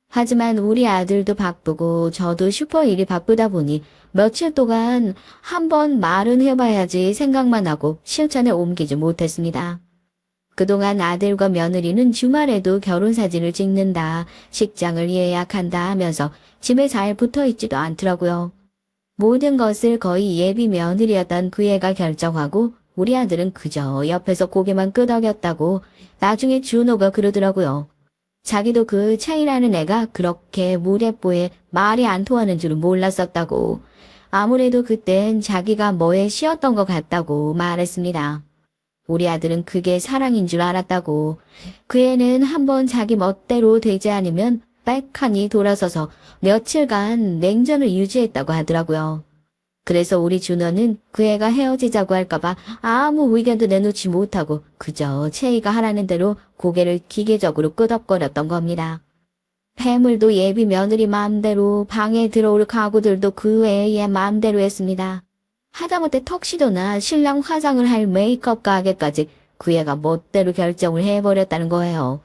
하지만 우리 아들도 바쁘고 저도 슈퍼 일이 바쁘다 보니 며칠 동안 한번 말은 해봐야지 생각만 하고 실천에 옮기지 못했습니다. 그동안 아들과 며느리는 주말에도 결혼사진을 찍는다, 식장을 예약한다 하면서 집에 잘 붙어있지도 않더라고요. 모든 것을 거의 예비 며느리였던 그 애가 결정하고 우리 아들은 그저 옆에서 고개만 끄덕였다고 나중에 준호가 그러더라고요. 자기도 그 차이라는 애가 그렇게 무례뽀에 말이 안 통하는 줄은 몰랐었다고. 아무래도 그땐 자기가 뭐에 씌었던 것 같다고 말했습니다. 우리 아들은 그게 사랑인 줄 알았다고. 그 애는 한번 자기 멋대로 되지 않으면 빨칸이 돌아서서 며칠간 냉전을 유지했다고 하더라고요. 그래서 우리 준호는 그 애가 헤어지자고 할까봐 아무 의견도 내놓지 못하고 그저 채이가 하라는 대로 고개를 기계적으로 끄덕거렸던 겁니다. 패물도 예비 며느리 마음대로, 방에 들어올 가구들도 그 애의 마음대로 했습니다. 하다못해 턱시도나 신랑 화장을 할 메이크업 가게까지 그 애가 멋대로 결정을 해버렸다는 거예요.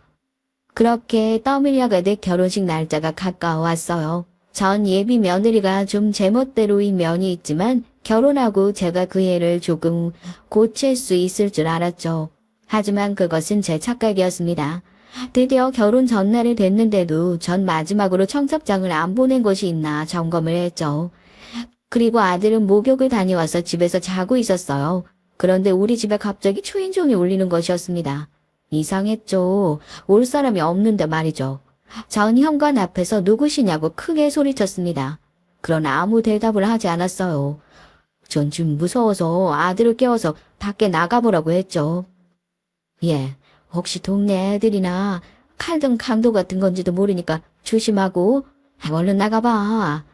그렇게 떠밀려가듯 결혼식 날짜가 가까워왔어요. 전 예비 며느리가 좀 제멋대로인 면이 있지만 결혼하고 제가 그 애를 조금 고칠 수 있을 줄 알았죠. 하지만 그것은 제 착각이었습니다. 드디어 결혼 전날이 됐는데도 전 마지막으로 청첩장을 안 보낸 곳이 있나 점검을 했죠. 그리고 아들은 목욕을 다녀와서 집에서 자고 있었어요. 그런데 우리 집에 갑자기 초인종이 울리는 것이었습니다. 이상했죠. 올 사람이 없는데 말이죠. 전 현관 앞에서 누구시냐고 크게 소리쳤습니다. 그러나 아무 대답을 하지 않았어요. 전 좀 무서워서 아들을 깨워서 밖에 나가보라고 했죠. 예, 혹시 동네 애들이나 칼등 강도 같은 건지도 모르니까 조심하고 얼른 나가봐.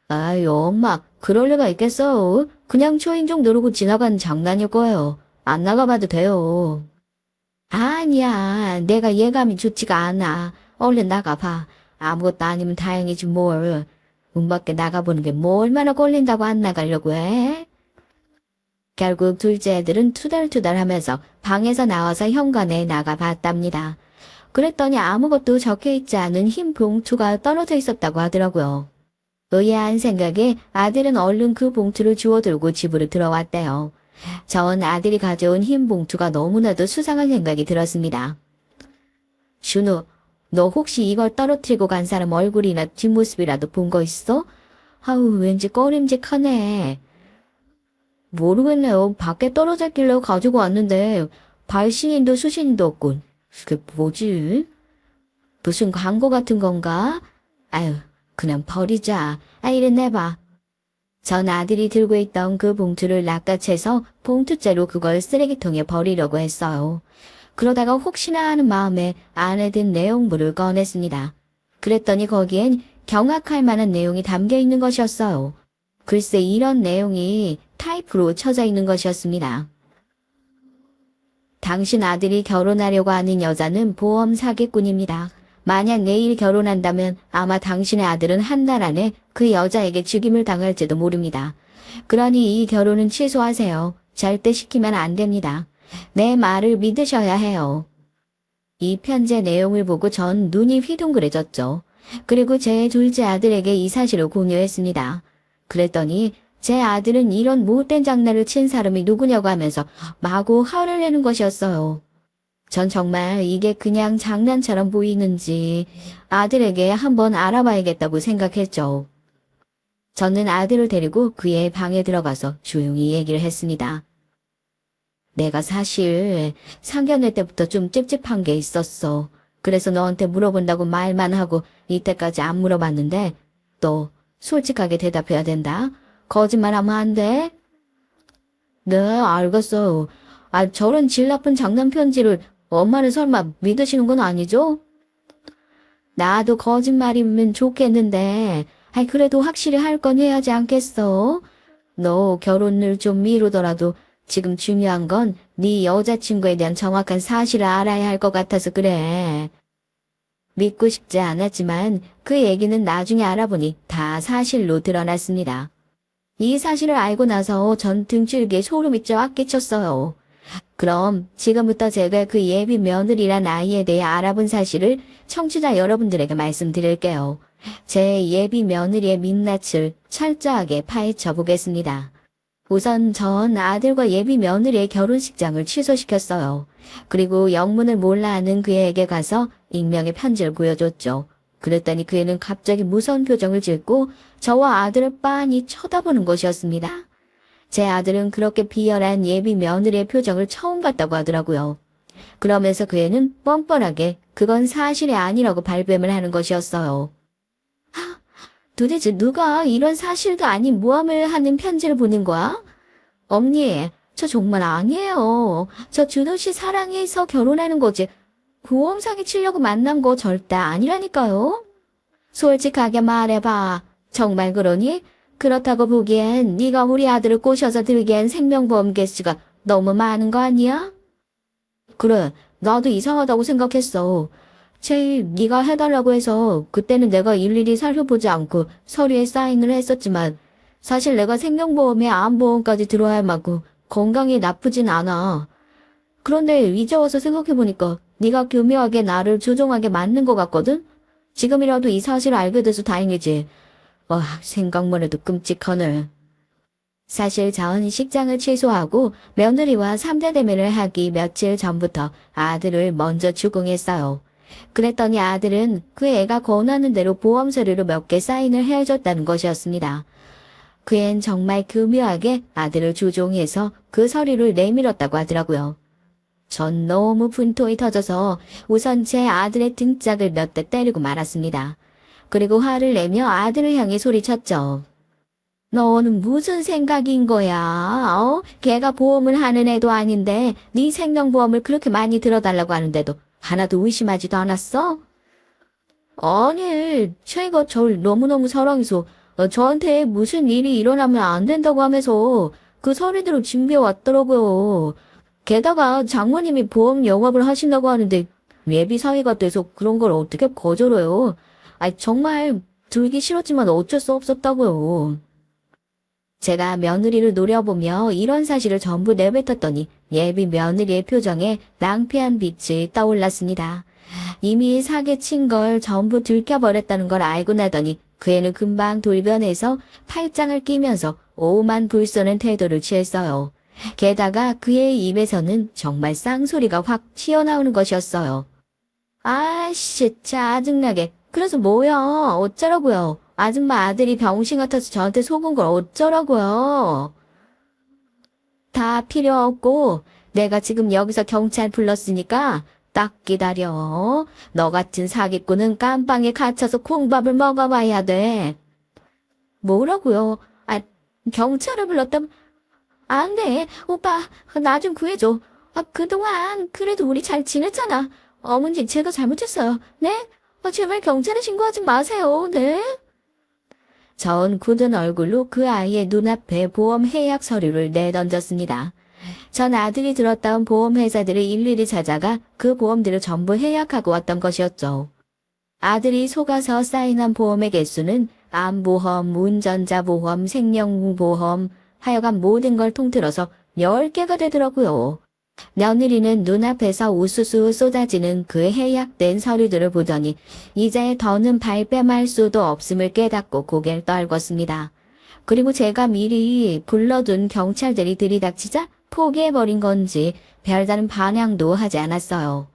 아유, 엄마, 그럴 리가 있겠어. 그냥 초인종 누르고 지나간 장난일 거예요. 안 나가봐도 돼요. 아니야, 내가 예감이 좋지가 않아. 얼른 나가봐. 아무것도 아니면 다행이지 뭘. 문 밖에 나가보는 게 뭐 얼마나 걸린다고 안 나가려고 해? 결국 둘째 애들은 투덜투덜하면서 방에서 나와서 현관에 나가봤답니다. 그랬더니 아무것도 적혀있지 않은 흰 봉투가 떨어져 있었다고 하더라고요. 의아한 생각에 아들은 얼른 그 봉투를 주워들고 집으로 들어왔대요. 전 아들이 가져온 흰 봉투가 너무나도 수상한 생각이 들었습니다. 준우, 너 혹시 이걸 떨어뜨리고 간 사람 얼굴이나 뒷모습이라도 본 거 있어? 아우, 왠지 꺼림직하네. 모르겠네요. 밖에 떨어졌길래 가지고 왔는데 발신인도 수신인도 없군. 그게 뭐지? 무슨 광고 같은 건가? 아유, 그냥 버리자. 이래 내봐. 전 아들이 들고 있던 그 봉투를 낚아채서 봉투째로 그걸 쓰레기통에 버리려고 했어요. 그러다가 혹시나 하는 마음에 안에 든 내용물을 꺼냈습니다. 그랬더니 거기엔 경악할 만한 내용이 담겨 있는 것이었어요. 글쎄 이런 내용이 타이프로 쳐져 있는 것이었습니다. 당신 아들이 결혼하려고 하는 여자는 보험 사기꾼입니다. 만약 내일 결혼한다면 아마 당신의 아들은 한 달 안에 그 여자에게 죽임을 당할지도 모릅니다. 그러니 이 결혼은 취소하세요. 절대 시키면 안 됩니다. 내 말을 믿으셔야 해요. 이 편지의 내용을 보고 전 눈이 휘둥그레졌죠. 그리고 제 둘째 아들에게 이 사실을 공유했습니다. 그랬더니 제 아들은 이런 못된 장난을 친 사람이 누구냐고 하면서 마구 화를 내는 것이었어요. 전 정말 이게 그냥 장난처럼 보이는지 아들에게 한번 알아봐야겠다고 생각했죠. 저는 아들을 데리고 그의 방에 들어가서 조용히 얘기를 했습니다. 내가 사실 상견례 때부터 좀 찝찝한 게 있었어. 그래서 너한테 물어본다고 말만 하고 이때까지 안 물어봤는데 너 솔직하게 대답해야 된다. 거짓말하면 안 돼. 네, 알겠어요. 저런 질 나쁜 장난 편지를 엄마는 설마 믿으시는 건 아니죠? 나도 거짓말이면 좋겠는데, 그래도 확실히 할 건 해야지 않겠어? 너 결혼을 좀 미루더라도 지금 중요한 건 네 여자친구에 대한 정확한 사실을 알아야 할 것 같아서 그래. 믿고 싶지 않았지만 그 얘기는 나중에 알아보니 다 사실로 드러났습니다. 이 사실을 알고 나서 전 등줄기에 소름이 쫙 끼쳤어요. 그럼 지금부터 제가 그 예비 며느리란 아이에 대해 알아본 사실을 청취자 여러분들에게 말씀드릴게요. 제 예비 며느리의 민낯을 철저하게 파헤쳐 보겠습니다. 우선 전 아들과 예비 며느리의 결혼식장을 취소시켰어요. 그리고 영문을 몰라 하는 그 애에게 가서 익명의 편지를 보여줬죠. 그랬더니 그 애는 갑자기 무서운 표정을 짓고 저와 아들을 빤히 쳐다보는 것이었습니다. 제 아들은 그렇게 비열한 예비 며느리의 표정을 처음 봤다고 하더라고요. 그러면서 그 애는 뻔뻔하게 그건 사실이 아니라고 발뺌을 하는 것이었어요. 도대체 누가 이런 사실도 아닌 모함을 하는 편지를 보낸 거야? 언니, 저 정말 아니에요. 저 준호 씨 사랑해서 결혼하는 거지. 보험 사기 치려고 만난 거 절대 아니라니까요. 솔직하게 말해봐. 정말 그러니? 그렇다고 보기엔 네가 우리 아들을 꼬셔서 들기엔 생명보험 개수가 너무 많은 거 아니야? 그래, 나도 이상하다고 생각했어. 네가 해달라고 해서 그때는 내가 일일이 살펴보지 않고 서류에 사인을 했었지만 사실 내가 생명보험에 암보험까지 들어야 할 만큼 건강이 나쁘진 않아. 그런데 이제 와서 생각해보니까 네가 교묘하게 나를 조종하게 맞는 것 같거든? 지금이라도 이 사실을 알게 돼서 다행이지. 생각만 해도 끔찍하네. 사실 전 식장을 취소하고 며느리와 3대 대면을 하기 며칠 전부터 아들을 먼저 추궁했어요. 그랬더니 아들은 그 애가 권하는 대로 보험 서류로 몇 개 사인을 해줬다는 것이었습니다. 그 애는 정말 교묘하게 아들을 조종해서 그 서류를 내밀었다고 하더라고요. 전 너무 분통이 터져서 우선 제 아들의 등짝을 몇 대 때리고 말았습니다. 그리고 화를 내며 아들을 향해 소리쳤죠. 너는 무슨 생각인 거야? 걔가 보험을 하는 애도 아닌데 네 생명보험을 그렇게 많이 들어달라고 하는데도 하나도 의심하지도 않았어? 아니, 쟤가 절 너무너무 사랑해서 저한테 무슨 일이 일어나면 안 된다고 하면서 그 서류들을 준비해 왔더라고요. 게다가 장모님이 보험 영업을 하신다고 하는데 예비 사위가 돼서 그런 걸 어떻게 거절해요? 정말 들기 싫었지만 어쩔 수 없었다고요. 제가 며느리를 노려보며 이런 사실을 전부 내뱉었더니 예비 며느리의 표정에 낭패한 빛이 떠올랐습니다. 이미 사기친 걸 전부 들켜버렸다는 걸 알고 나더니 그 애는 금방 돌변해서 팔짱을 끼면서 오만 불쏘는 태도를 취했어요. 게다가 그의 입에서는 정말 쌍소리가 확 튀어나오는 것이었어요. 아씨, 짜증나게. 그래서 뭐야? 어쩌라고요? 아줌마 아들이 병신 같아서 저한테 속은 걸 어쩌라고요? 다 필요 없고 내가 지금 여기서 경찰 불렀으니까 딱 기다려. 너 같은 사기꾼은 깜빵에 갇혀서 콩밥을 먹어봐야 돼. 뭐라고요? 아, 경찰을 불렀다면 안 돼. 오빠, 나 좀 구해줘. 그동안 그래도 우리 잘 지냈잖아. 어머니, 제가 잘못했어요. 네? 제발 경찰에 신고하지 마세요. 네? 전 굳은 얼굴로 그 아이의 눈앞에 보험 해약 서류를 내던졌습니다. 전 아들이 들었던 보험회사들을 일일이 찾아가 그 보험들을 전부 해약하고 왔던 것이었죠. 아들이 속아서 사인한 보험의 개수는 암보험, 운전자보험, 생명보험, 하여간 모든 걸 통틀어서 10개가 되더라고요. 며느리는 눈앞에서 우수수 쏟아지는 그 해약된 서류들을 보더니 이제 더는 발뺌할 수도 없음을 깨닫고 고개를 떨궜습니다. 그리고 제가 미리 불러둔 경찰들이 들이닥치자 포기해버린 건지 별다른 반향도 하지 않았어요.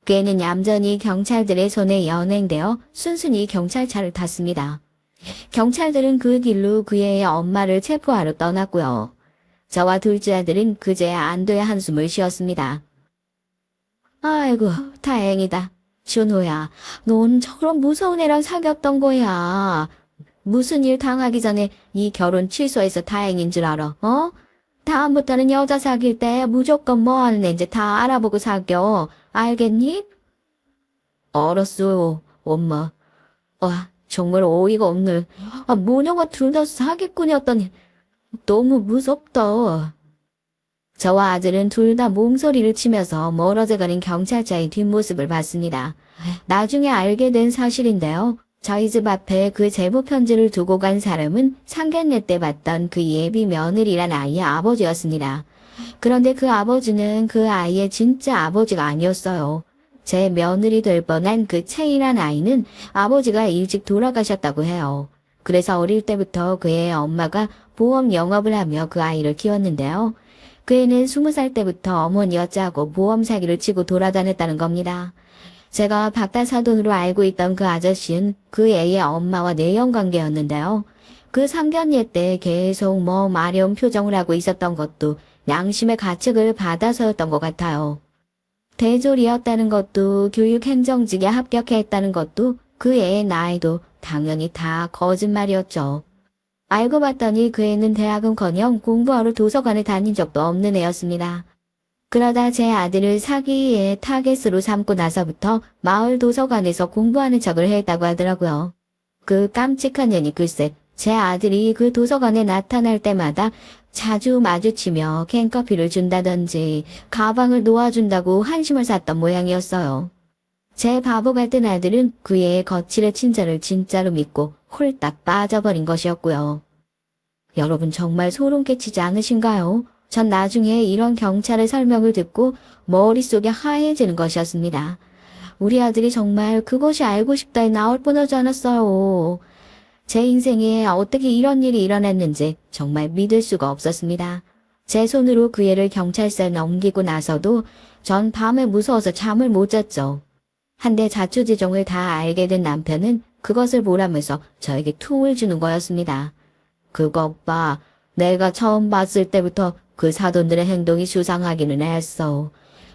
걔는 얌전히 경찰들의 손에 연행되어 순순히 경찰차를 탔습니다. 경찰들은 그 길로 그의 엄마를 체포하러 떠났고요. 저와 둘째 아들은 그제야 안도의 한숨을 쉬었습니다. 아이고, 다행이다. 준호야, 넌 저런 무서운 애랑 사귀었던 거야. 무슨 일 당하기 전에 이 결혼 취소해서 다행인 줄 알아, 어? 다음부터는 여자 사귈 때 무조건 뭐 하는 애인지 다 알아보고 사겨. 알겠니? 알았어요, 엄마. 정말 어이가 없네. 모녀가 둘 다 사기꾼이었더니 너무 무섭다. 저와 아들은 둘 다 몽소리를 치면서 멀어져가는 경찰차의 뒷모습을 봤습니다. 나중에 알게 된 사실인데요. 저희 집 앞에 그 제보 편지를 두고 간 사람은 상견례 때 봤던 그 예비 며느리란 아이의 아버지였습니다. 그런데 그 아버지는 그 아이의 진짜 아버지가 아니었어요. 제 며느리 될 뻔한 그 채이란 아이는 아버지가 일찍 돌아가셨다고 해요. 그래서 어릴 때부터 그의 엄마가 보험 영업을 하며 그 아이를 키웠는데요. 그 애는 20살 때부터 어머니 여자하고 보험 사기를 치고 돌아다녔다는 겁니다. 제가 박다사돈으로 알고 있던 그 아저씨는 그 애의 엄마와 내연관계였는데요. 그 상견례 때 계속 마려운 표정을 하고 있었던 것도 양심의 가책을 받아서였던 것 같아요. 대졸이었다는 것도 교육행정직에 합격했다는 것도 그 애의 나이도 당연히 다 거짓말이었죠. 알고 봤더니 그 애는 대학은커녕 공부하러 도서관에 다닌 적도 없는 애였습니다. 그러다 제 아들을 사기의 타겟으로 삼고 나서부터 마을 도서관에서 공부하는 척을 했다고 하더라고요. 그 깜찍한 년이 글쎄 제 아들이 그 도서관에 나타날 때마다 자주 마주치며 캔커피를 준다든지 가방을 놓아준다고 한심을 샀던 모양이었어요. 제 바보 같은 아들은 그의 거칠의 친절을 진짜로 믿고 홀딱 빠져버린 것이었고요. 여러분 정말 소름 끼치지 않으신가요? 전 나중에 이런 경찰의 설명을 듣고 머릿속이 하얘지는 것이었습니다. 우리 아들이 정말 그것이 알고 싶다에 나올 뻔하지 않았어요. 제 인생에 어떻게 이런 일이 일어났는지 정말 믿을 수가 없었습니다. 제 손으로 그 애를 경찰서에 넘기고 나서도 전 밤에 무서워서 잠을 못 잤죠. 한데 자초지종을 다 알게 된 남편은 그것을 보라면서 저에게 퉁을 주는 거였습니다. 그것 봐. 내가 처음 봤을 때부터 그 사돈들의 행동이 수상하기는 했어.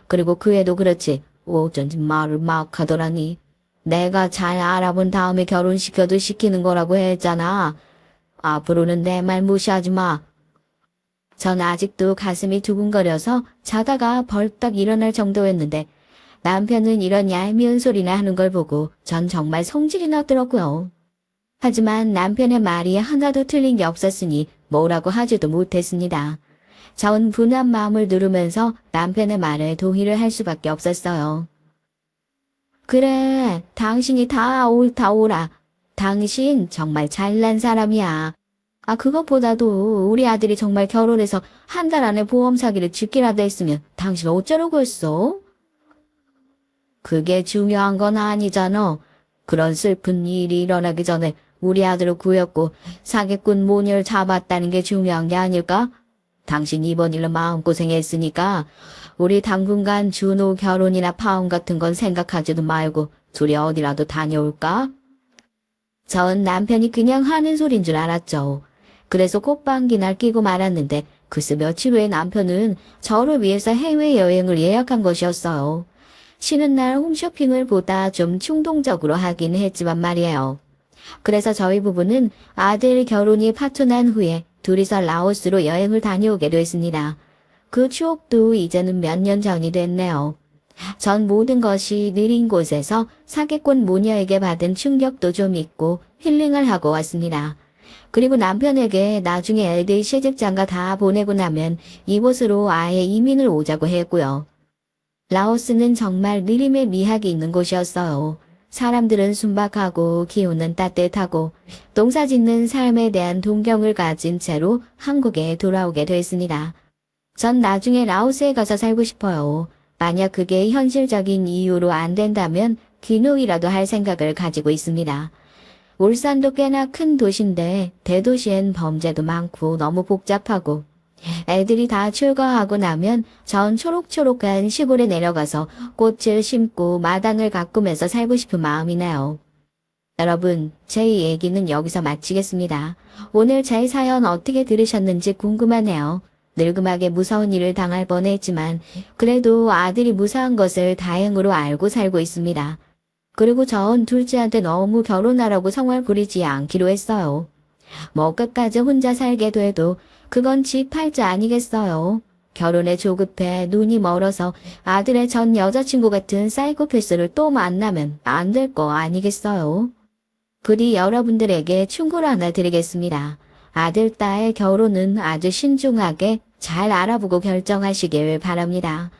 그리고 그 애도 그렇지. 어쩐지 말을 막 하더라니. 내가 잘 알아본 다음에 결혼시켜도 시키는 거라고 했잖아. 앞으로는 내 말 무시하지 마. 전 아직도 가슴이 두근거려서 자다가 벌떡 일어날 정도였는데 남편은 이런 얄미운 소리나 하는 걸 보고 전 정말 성질이 났더라고요. 하지만 남편의 말이 하나도 틀린 게 없었으니 뭐라고 하지도 못했습니다. 전 분한 마음을 누르면서 남편의 말에 동의를 할 수밖에 없었어요. 그래, 당신이 다 옳다 오라. 당신 정말 잘난 사람이야. 그것보다도 우리 아들이 정말 결혼해서 한 달 안에 보험 사기를 집기라도 했으면 당신 어쩌려고 했어? 그게 중요한 건 아니잖아. 그런 슬픈 일이 일어나기 전에 우리 아들을 구했고 사기꾼 모녀를 잡았다는 게 중요한 게 아닐까? 당신 이번 일로 마음고생했으니까 우리 당분간 준호 결혼이나 파혼 같은 건 생각하지도 말고 둘이 어디라도 다녀올까? 전 남편이 그냥 하는 소린 줄 알았죠. 그래서 꽃방귀날 끼고 말았는데 글쎄 며칠 후에 남편은 저를 위해서 해외여행을 예약한 것이었어요. 쉬는 날 홈쇼핑을 보다 좀 충동적으로 하긴 했지만 말이에요. 그래서 저희 부부는 아들 결혼이 파토난 후에 둘이서 라오스로 여행을 다녀오게 됐습니다. 그 추억도 이제는 몇 년 전이 됐네요. 전 모든 것이 느린 곳에서 사기꾼 모녀에게 받은 충격도 좀 있고 힐링을 하고 왔습니다. 그리고 남편에게 나중에 애들 시집장가 다 보내고 나면 이곳으로 아예 이민을 오자고 했고요. 라오스는 정말 느림의 미학이 있는 곳이었어요. 사람들은 순박하고 기후는 따뜻하고 농사 짓는 삶에 대한 동경을 가진 채로 한국에 돌아오게 됐습니다. 전 나중에 라오스에 가서 살고 싶어요. 만약 그게 현실적인 이유로 안 된다면 귀농이라도 할 생각을 가지고 있습니다. 울산도 꽤나 큰 도시인데 대도시엔 범죄도 많고 너무 복잡하고 애들이 다 출가하고 나면 전 초록초록한 시골에 내려가서 꽃을 심고 마당을 가꾸면서 살고 싶은 마음이네요. 여러분, 제 얘기는 여기서 마치겠습니다. 오늘 제 사연 어떻게 들으셨는지 궁금하네요. 늙음하게 무서운 일을 당할 뻔했지만 그래도 아들이 무사한 것을 다행으로 알고 살고 있습니다. 그리고 전 둘째한테 너무 결혼하라고 성을 부리지 않기로 했어요. 뭐 끝까지 혼자 살게 돼도 그건 지 팔자 아니겠어요. 결혼에 조급해 눈이 멀어서 아들의 전 여자친구 같은 사이코패스를 또 만나면 안 될 거 아니겠어요. 부디 여러분들에게 충고를 하나 드리겠습니다. 아들, 딸 결혼은 아주 신중하게 잘 알아보고 결정하시길 바랍니다.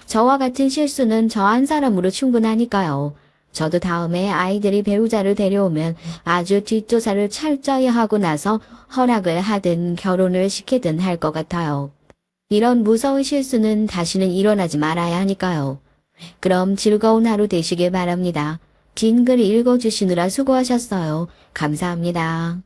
저와 같은 실수는 저 한 사람으로 충분하니까요. 저도 다음에 아이들이 배우자를 데려오면 아주 뒷조사를 철저히 하고 나서 허락을 하든 결혼을 시키든 할 것 같아요. 이런 무서운 실수는 다시는 일어나지 말아야 하니까요. 그럼 즐거운 하루 되시길 바랍니다. 긴 글 읽어주시느라 수고하셨어요. 감사합니다.